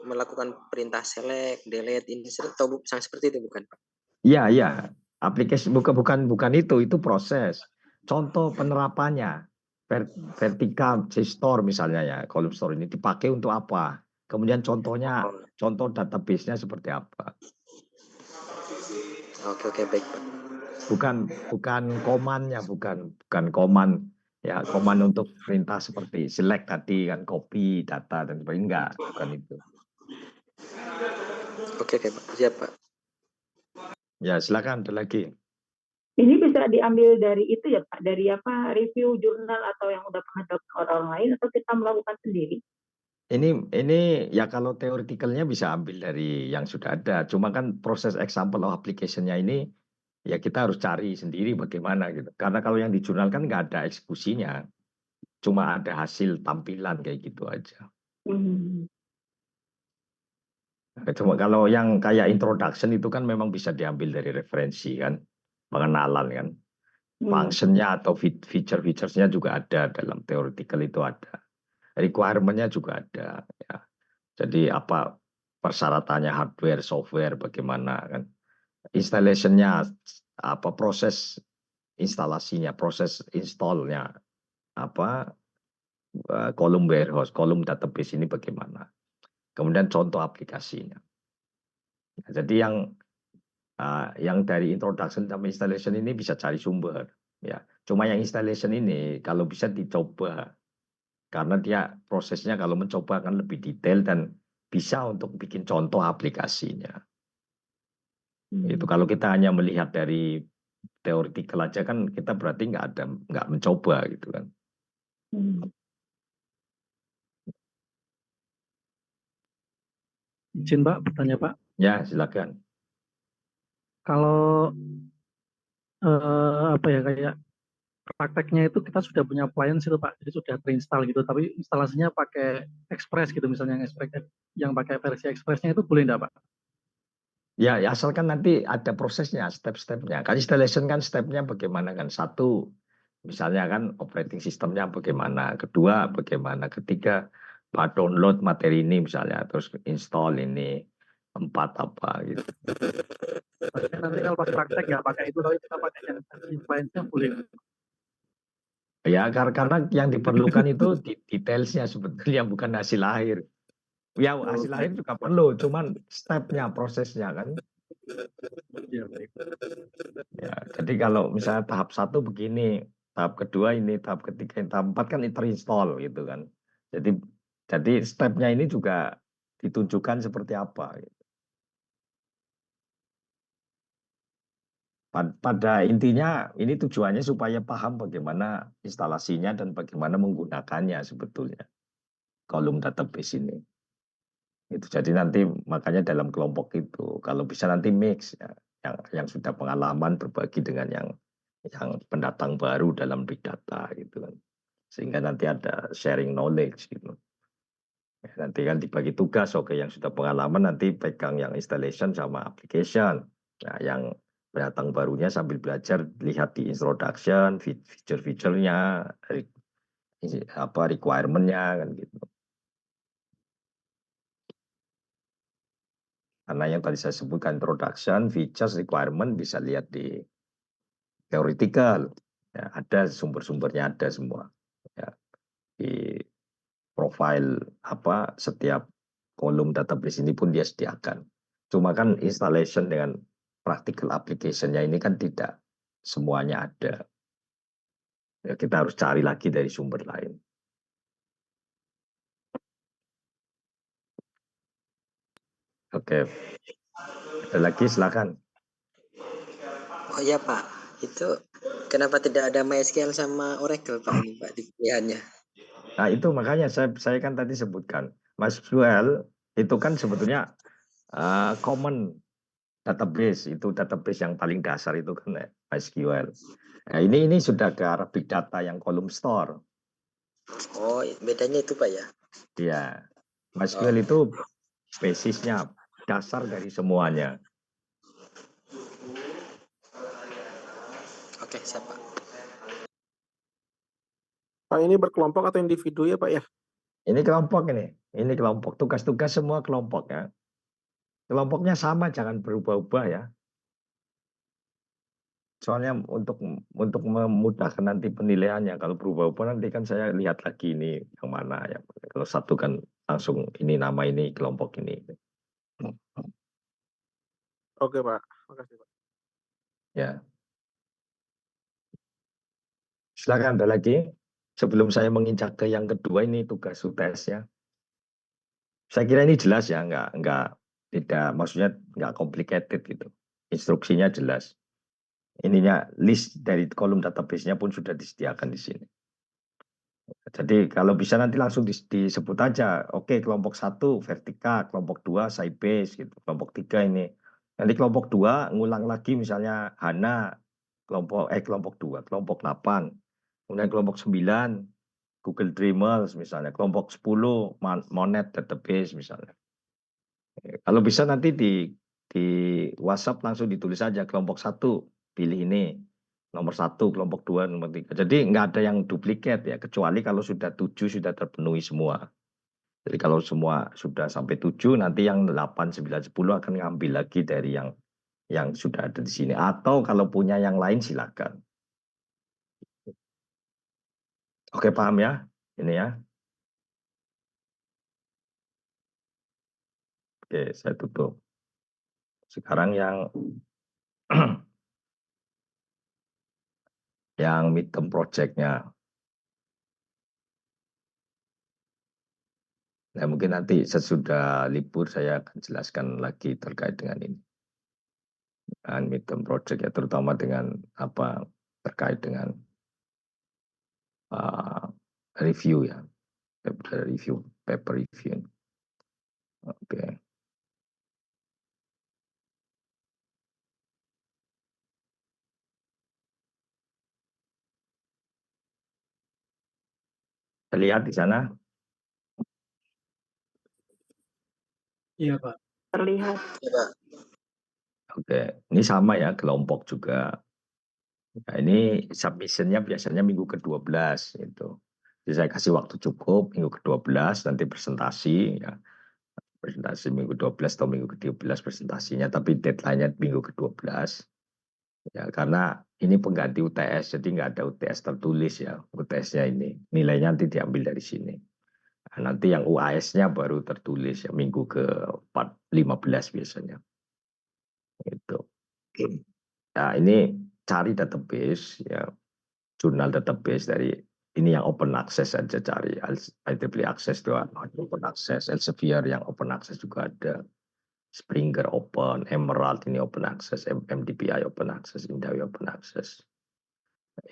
melakukan perintah select, delete, insert atau yang seperti itu bukan Pak? Iya. Aplikasi bukan itu proses. Contoh penerapannya vertikal store misalnya ya, column store ini dipakai untuk apa? Kemudian contoh database-nya seperti apa? Oke baik Pak. Bukan komannya, bukan koman ya, koman untuk perintah seperti select tadi kan, copy data dan sebagainya, enggak, bukan itu. Oke Pak, siap Pak. Ya, silakan ada lagi. Ini bisa diambil dari itu ya Pak, dari apa, review jurnal atau yang udah pernah dilakukan orang lain, atau kita melakukan sendiri? Ini ya kalau teoretikalnya bisa ambil dari yang sudah ada. Cuma kan proses example of application-nya ini ya kita harus cari sendiri bagaimana gitu. Karena kalau yang di jurnal kan nggak ada eksekusinya. Cuma ada hasil tampilan kayak gitu aja. Cuma kalau yang kayak introduction itu kan memang bisa diambil dari referensi kan. Pengenalan kan. Function-nya atau feature-features-nya juga ada dalam theoretical itu ada. Requirement-nya juga ada ya. Jadi apa persyaratannya hardware, software, bagaimana kan. Installation-nya, apa proses instalasinya, proses install-nya, apa kolom warehouse, kolom database ini bagaimana. Kemudian contoh aplikasinya. Jadi yang dari introduction sampai installation ini bisa cari sumber. Ya, cuma yang installation ini kalau bisa dicoba karena dia prosesnya kalau mencoba akan lebih detail dan bisa untuk bikin contoh aplikasinya. Itu kalau kita hanya melihat dari teoretikal aja kan kita berarti nggak mencoba gitu kan. Izin Pak, bertanya Pak. Ya silakan. Kalau apa ya, kayak prakteknya itu kita sudah punya appliance itu Pak, jadi sudah terinstall gitu, tapi instalasinya pakai Express gitu misalnya, yang pakai versi Expressnya itu boleh enggak Pak? Ya, asalkan nanti ada prosesnya, step-stepnya. Kan installation kan stepnya bagaimana kan. Satu, misalnya kan operating sistemnya bagaimana. Kedua, bagaimana. Ketiga, download materi ini misalnya. Terus install ini. 4 apa gitu. Nanti kalau pas praktek nggak pakai itu, tapi kita pakai yang versi appliance-nya boleh. Ya, karena yang diperlukan itu detailsnya sebetulnya bukan hasil akhir. Ya, hasil akhir juga perlu, cuman stepnya, prosesnya kan. Ya, baik. Ya, jadi kalau misalnya tahap 1 begini, tahap kedua ini, tahap ketiga, tahap 4 kan terinstall gitu kan. Jadi stepnya ini juga ditunjukkan seperti apa. Gitu. Pada intinya ini tujuannya supaya paham bagaimana instalasinya dan bagaimana menggunakannya sebetulnya kolom database ini. Itu jadi nanti makanya dalam kelompok itu kalau bisa nanti mix ya, yang sudah pengalaman berbagi dengan yang pendatang baru dalam big data gitu kan. Sehingga nanti ada sharing knowledge gitu. Ya, nanti kan dibagi tugas, oke yang sudah pengalaman nanti pegang yang installation sama application. Nah, yang pendatang barunya sambil belajar lihat di introduction, feature-featurenya, apa requirement-nya kan gitu. Karena yang tadi saya sebutkan introduction, features, requirement bisa lihat di theoretical. Ya, ada sumber-sumbernya ada semua. Ya, di profile apa setiap kolom database ini pun dia sediakan. Cuma kan installation dengan practical application-nya ini kan tidak semuanya ada. Ya, kita harus cari lagi dari sumber lain. Oke. Ada lagi, silakan. Oh iya Pak, itu kenapa tidak ada MySQL sama Oracle Pak ini Pak di pilihannya? Nah itu makanya saya kan tadi sebutkan, MySQL itu kan sebetulnya common database, itu database yang paling dasar itu kan MySQL. Nah ini sudah ke arah big data yang column store. Oh bedanya itu Pak ya? Ya, MySQL itu basisnya, dasar dari semuanya. Oke siap Pak. Pak ini berkelompok atau individu ya Pak ya? Ini kelompok ini kelompok, tugas-tugas semua kelompok ya. Kelompoknya sama, jangan berubah-ubah ya. Soalnya untuk memudahkan nanti penilaiannya, kalau berubah-ubah nanti kan saya lihat lagi ini yang mana ya. Kalau satu kan langsung ini nama ini kelompok ini. Oke Pak, makasih Pak. Ya. Silakan ada lagi. Sebelum saya menginjak ke yang kedua ini tugas UTS ya. Saya kira ini jelas ya, tidak maksudnya nggak complicated gitu. Instruksinya jelas. Ininya list dari kolom database-nya pun sudah disediakan di sini. Jadi kalau bisa nanti langsung disebut aja, oke kelompok 1 vertika, kelompok 2 Sybase gitu, kelompok 3 ini. Nanti kelompok 2 ngulang lagi misalnya HANA, kelompok 2, kelompok 8. Kemudian kelompok 9 Google Dreamers misalnya, kelompok 10 Monet Database misalnya. Kalau bisa nanti di WhatsApp langsung ditulis aja kelompok 1 pilih ini, nomor 1, kelompok 2, nomor 3. Jadi nggak ada yang duplikat ya, kecuali kalau sudah 7 sudah terpenuhi semua. Jadi kalau semua sudah sampai 7, nanti yang 8, 9, 10 akan ngambil lagi dari yang sudah ada di sini. Atau kalau punya yang lain silakan. Oke, paham ya? Ini ya. Oke, saya tutup. Sekarang yang midterm project-nya. Nah, mungkin nanti sesudah libur saya akan jelaskan lagi terkait dengan ini. Dan midterm project ya, terutama dengan apa terkait dengan review ya, paper review. Oke. Terlihat di sana? Iya Pak. Terlihat. Iya Pak. Oke, ini sama ya, kelompok juga. Nah, ini submission-nya biasanya minggu ke-12 itu. Jadi saya kasih waktu cukup minggu ke-12 nanti presentasi ya. Presentasi minggu 12 atau minggu ke-13 presentasinya, tapi deadline-nya minggu ke-12. Ya, karena ini pengganti UTS, jadi nggak ada UTS tertulis ya. UTS-nya ini nilainya nanti diambil dari sini. Nah, nanti yang UAS-nya baru tertulis ya minggu ke-15 biasanya. Itu. Nah, ini cari database ya, jurnal database dari ini yang open access saja cari. IEEE access itu open access, Elsevier yang open access juga ada. Springer open, Emerald ini open access, MDPI open access, Indawi open access.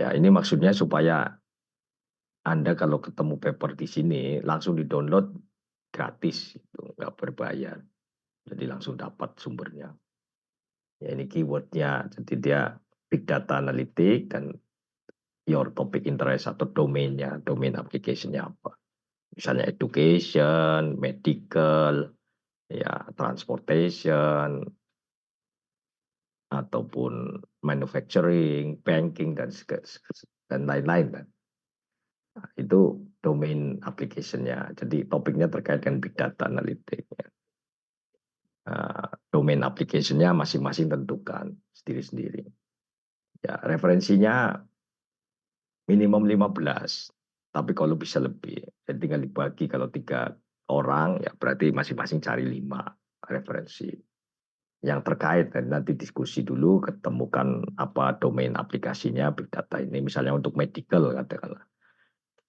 Ya, ini maksudnya supaya Anda kalau ketemu paper di sini langsung di-download gratis, itu nggak berbayar. Jadi langsung dapat sumbernya. Ya, ini keywordnya, jadi dia big data analytic dan your topic interest atau domainnya, domain application-nya apa. Misalnya education, medical, ya transportation, ataupun manufacturing, banking dan lain-lain kan. Nah, itu domain application-nya. Jadi topiknya terkait dengan big data analytic. Ya. Domain application-nya masing-masing tentukan sendiri-sendiri. Ya, referensinya minimum 15, tapi kalau bisa lebih. Jadi tinggal dibagi kalau 3 orang ya berarti masing-masing cari 5 referensi yang terkait, dan nanti diskusi dulu, ketemukan apa domain aplikasinya big data ini, misalnya untuk medical katakanlah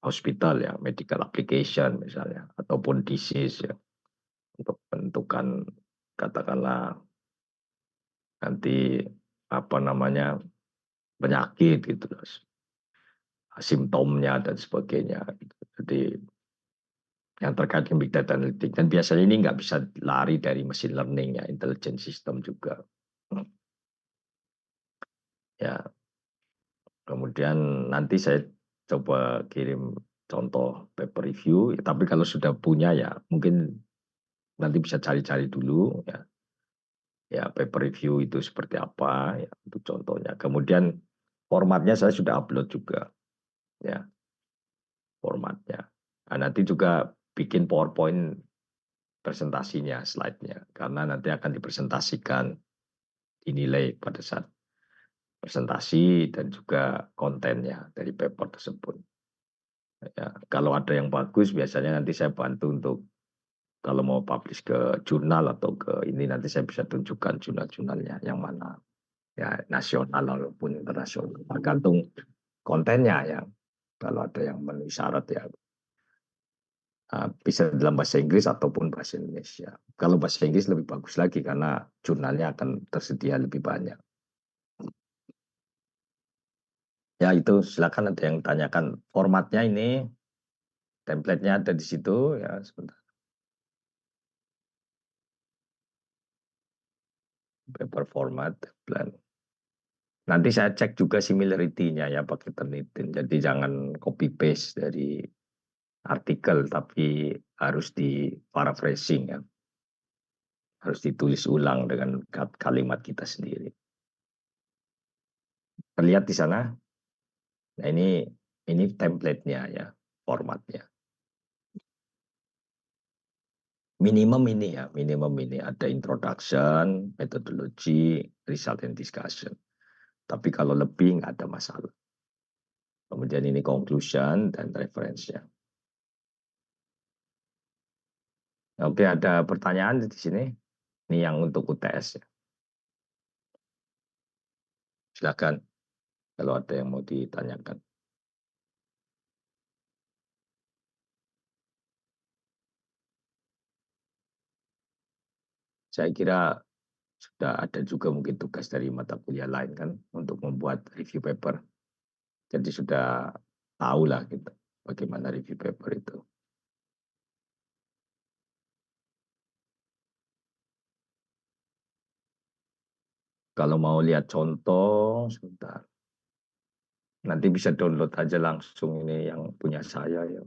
hospital ya, medical application misalnya, ataupun disease ya, untuk menentukan katakanlah nanti apa namanya penyakit gitu, simptomnya dan sebagainya. Jadi yang terkait dengan big data analytics, dan biasanya ini nggak bisa lari dari machine learning ya, intelligent system juga. Ya, kemudian nanti saya coba kirim contoh paper review, ya, tapi kalau sudah punya ya mungkin nanti bisa cari-cari dulu ya. Ya, paper review itu seperti apa ya, untuk contohnya. Kemudian formatnya saya sudah upload juga ya, formatnya. Nah, nanti juga bikin PowerPoint presentasinya, slide-nya, karena nanti akan dipresentasikan, dinilai pada saat presentasi dan juga kontennya dari paper tersebut. Ya, kalau ada yang bagus, biasanya nanti saya bantu untuk kalau mau publish ke jurnal atau ke ini, nanti saya bisa tunjukkan jurnal-jurnalnya yang mana, ya nasional maupun internasional, tergantung kontennya ya. Kalau ada yang memenuhi syarat ya bisa dalam bahasa Inggris ataupun bahasa Indonesia. Kalau bahasa Inggris lebih bagus lagi karena jurnalnya akan tersedia lebih banyak. Ya itu silakan ada yang tanyakan. Formatnya ini, template-nya ada di situ ya, sebentar. Paper format plan. Nanti saya cek juga similarity-nya ya pakai Turnitin. Jadi jangan copy paste dari artikel, tapi harus di paraphrasing ya. Harus ditulis ulang dengan kalimat kita sendiri. Terlihat di sana. Nah ini template-nya ya, formatnya. Minimum ini ada introduction, methodology, result and discussion. Tapi kalau lebih nggak ada masalah. Kemudian ini conclusion dan reference-nya. Oke, ada pertanyaan di sini. Ini yang untuk UTS ya. Silakan kalau ada yang mau ditanyakan. Saya kira sudah ada juga mungkin tugas dari mata kuliah lain kan untuk membuat review paper. Jadi sudah tahu lah gitu bagaimana review paper itu. Kalau mau lihat contoh, sebentar. Nanti bisa download aja langsung ini yang punya saya ya.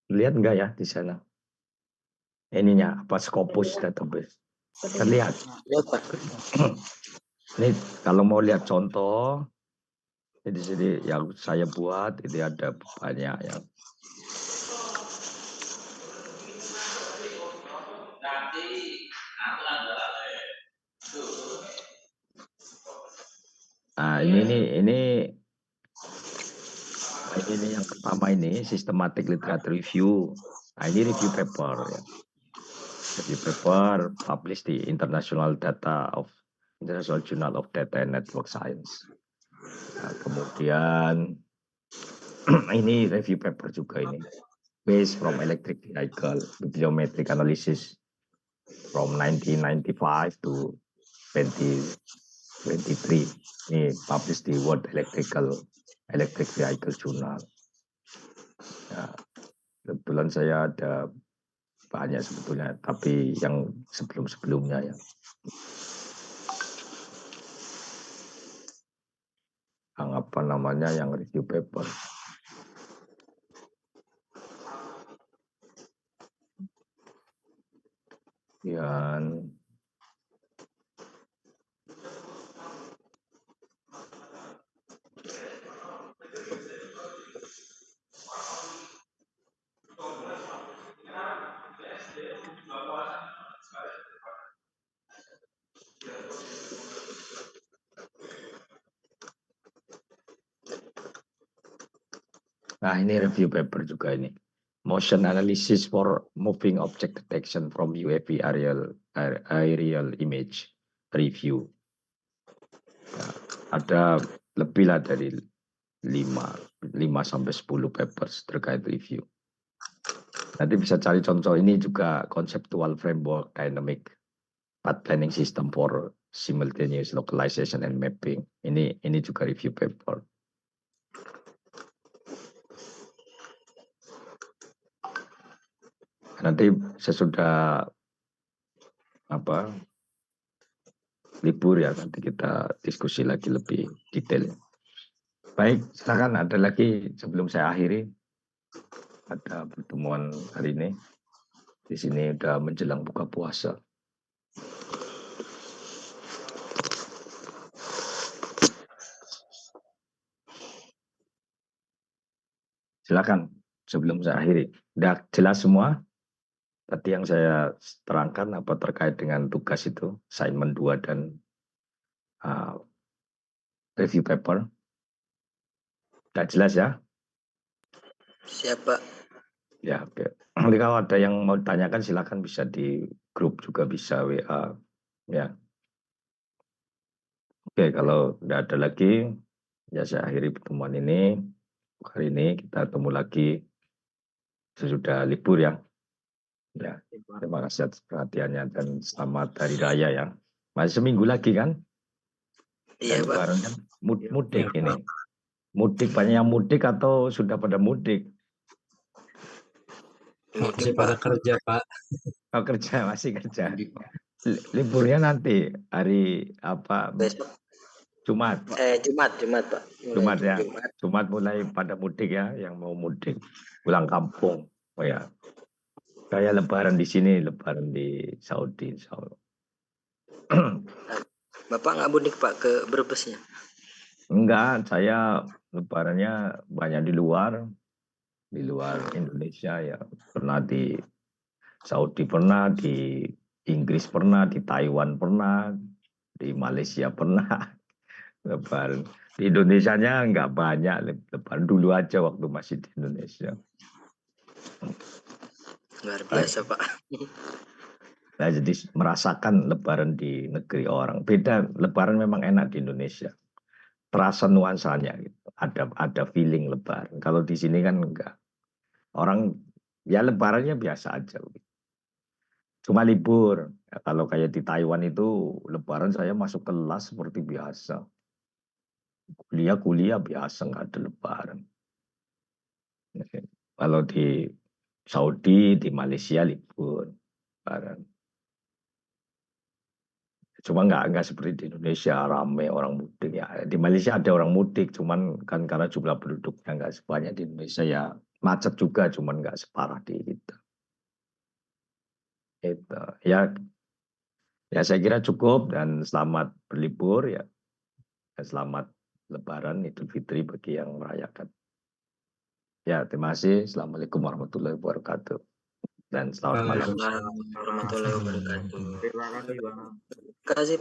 Lihat enggak ya di sana? Ininya apa, Scopus database. Terlihat. Ini kalau mau lihat contoh, di sini yang saya buat ini ada banyak yang. Nah, ini yang pertama ini systematic literature review. Nah, ini review paper ya. Review paper published di International Journal of Data and Network Science. Nah, kemudian ini review paper juga ini. Based from electric vehicle bibliometric analysis from 1995 to 2023. Ini published di World Electric Vehicle Journal. Nah, Kebetulan saya ada banyak sebetulnya, tapi yang sebelum-sebelumnya ya. Yang apa namanya, yang review paper. Dan nah ini review paper juga ini. Motion analysis for moving object detection from UAV aerial image review. Nah, ada lebih lah dari 5 sampai 10 papers terkait review. Nanti bisa cari contoh, ini juga conceptual framework dynamic path planning system for simultaneous localization and mapping. Ini juga review paper. Nanti sesudah libur ya, nanti kita diskusi lagi lebih detail. Baik, silakan ada lagi sebelum saya akhiri. Ada pertemuan hari ini. Di sini udah menjelang buka puasa. Silakan sebelum saya akhiri. Udah jelas semua? Tadi yang saya terangkan apa terkait dengan tugas itu, assignment 2 dan review paper. Udah jelas ya? Siap, Pak. Ya, oke. Nanti kalau ada yang mau tanyakan silakan, bisa di grup juga, bisa WA ya. Oke, kalau udah ada lagi ya saya akhiri pertemuan ini. Hari ini kita ketemu lagi sesudah libur ya. Ya, terima kasih atas perhatiannya dan selamat hari raya ya. Masih seminggu lagi kan? Iya, Pak. Lebaran kan mudik ini. Mudik, banyak yang mudik atau sudah pada mudik? Mudik, Masih pada Pak. kerja, Pak. Oh, kerja, masih kerja. Liburnya nanti hari apa? Besok. Jumat. Jumat, Pak. Jumat ya. Jumat mulai pada mudik ya, yang mau mudik pulang kampung. Oh ya. Kayak lebaran di sini, lebaran di Saudi. Bapak nggak mudik, Pak, ke Brebesnya? Enggak, saya lebarannya banyak di luar Indonesia ya. Pernah di Saudi, pernah di Inggris, pernah di Taiwan, pernah di Malaysia, pernah lebaran. Di Indonesianya enggak banyak lebaran, dulu aja waktu masih di Indonesia. Luar biasa, Pak. Nah, jadi merasakan lebaran di negeri orang. Beda, lebaran memang enak di Indonesia. Terasa nuansanya gitu. Ada feeling lebaran. Kalau di sini kan enggak. Orang ya lebarannya biasa aja. Cuma libur. Ya, kalau kayak di Taiwan itu lebaran saya masuk kelas seperti biasa. Kuliah biasa, nggak ada lebaran. Kalau di Saudi, di Malaysia libur lebaran. Cuma nggak seperti di Indonesia ramai orang mudik ya. Di Malaysia ada orang mudik, cuman kan karena jumlah penduduknya nggak sebanyak di Indonesia ya, macet juga, cuman nggak separah di kita. Itu ya saya kira cukup, dan selamat berlibur ya. Selamat Lebaran Idul Fitri bagi yang merayakan. Ya, terima kasih. Assalamualaikum warahmatullahi wabarakatuh. Dan selamat malam. Waalaikumsalam warahmatullahi wabarakatuh. Terima kasih, Bang. Terima kasih, Pak.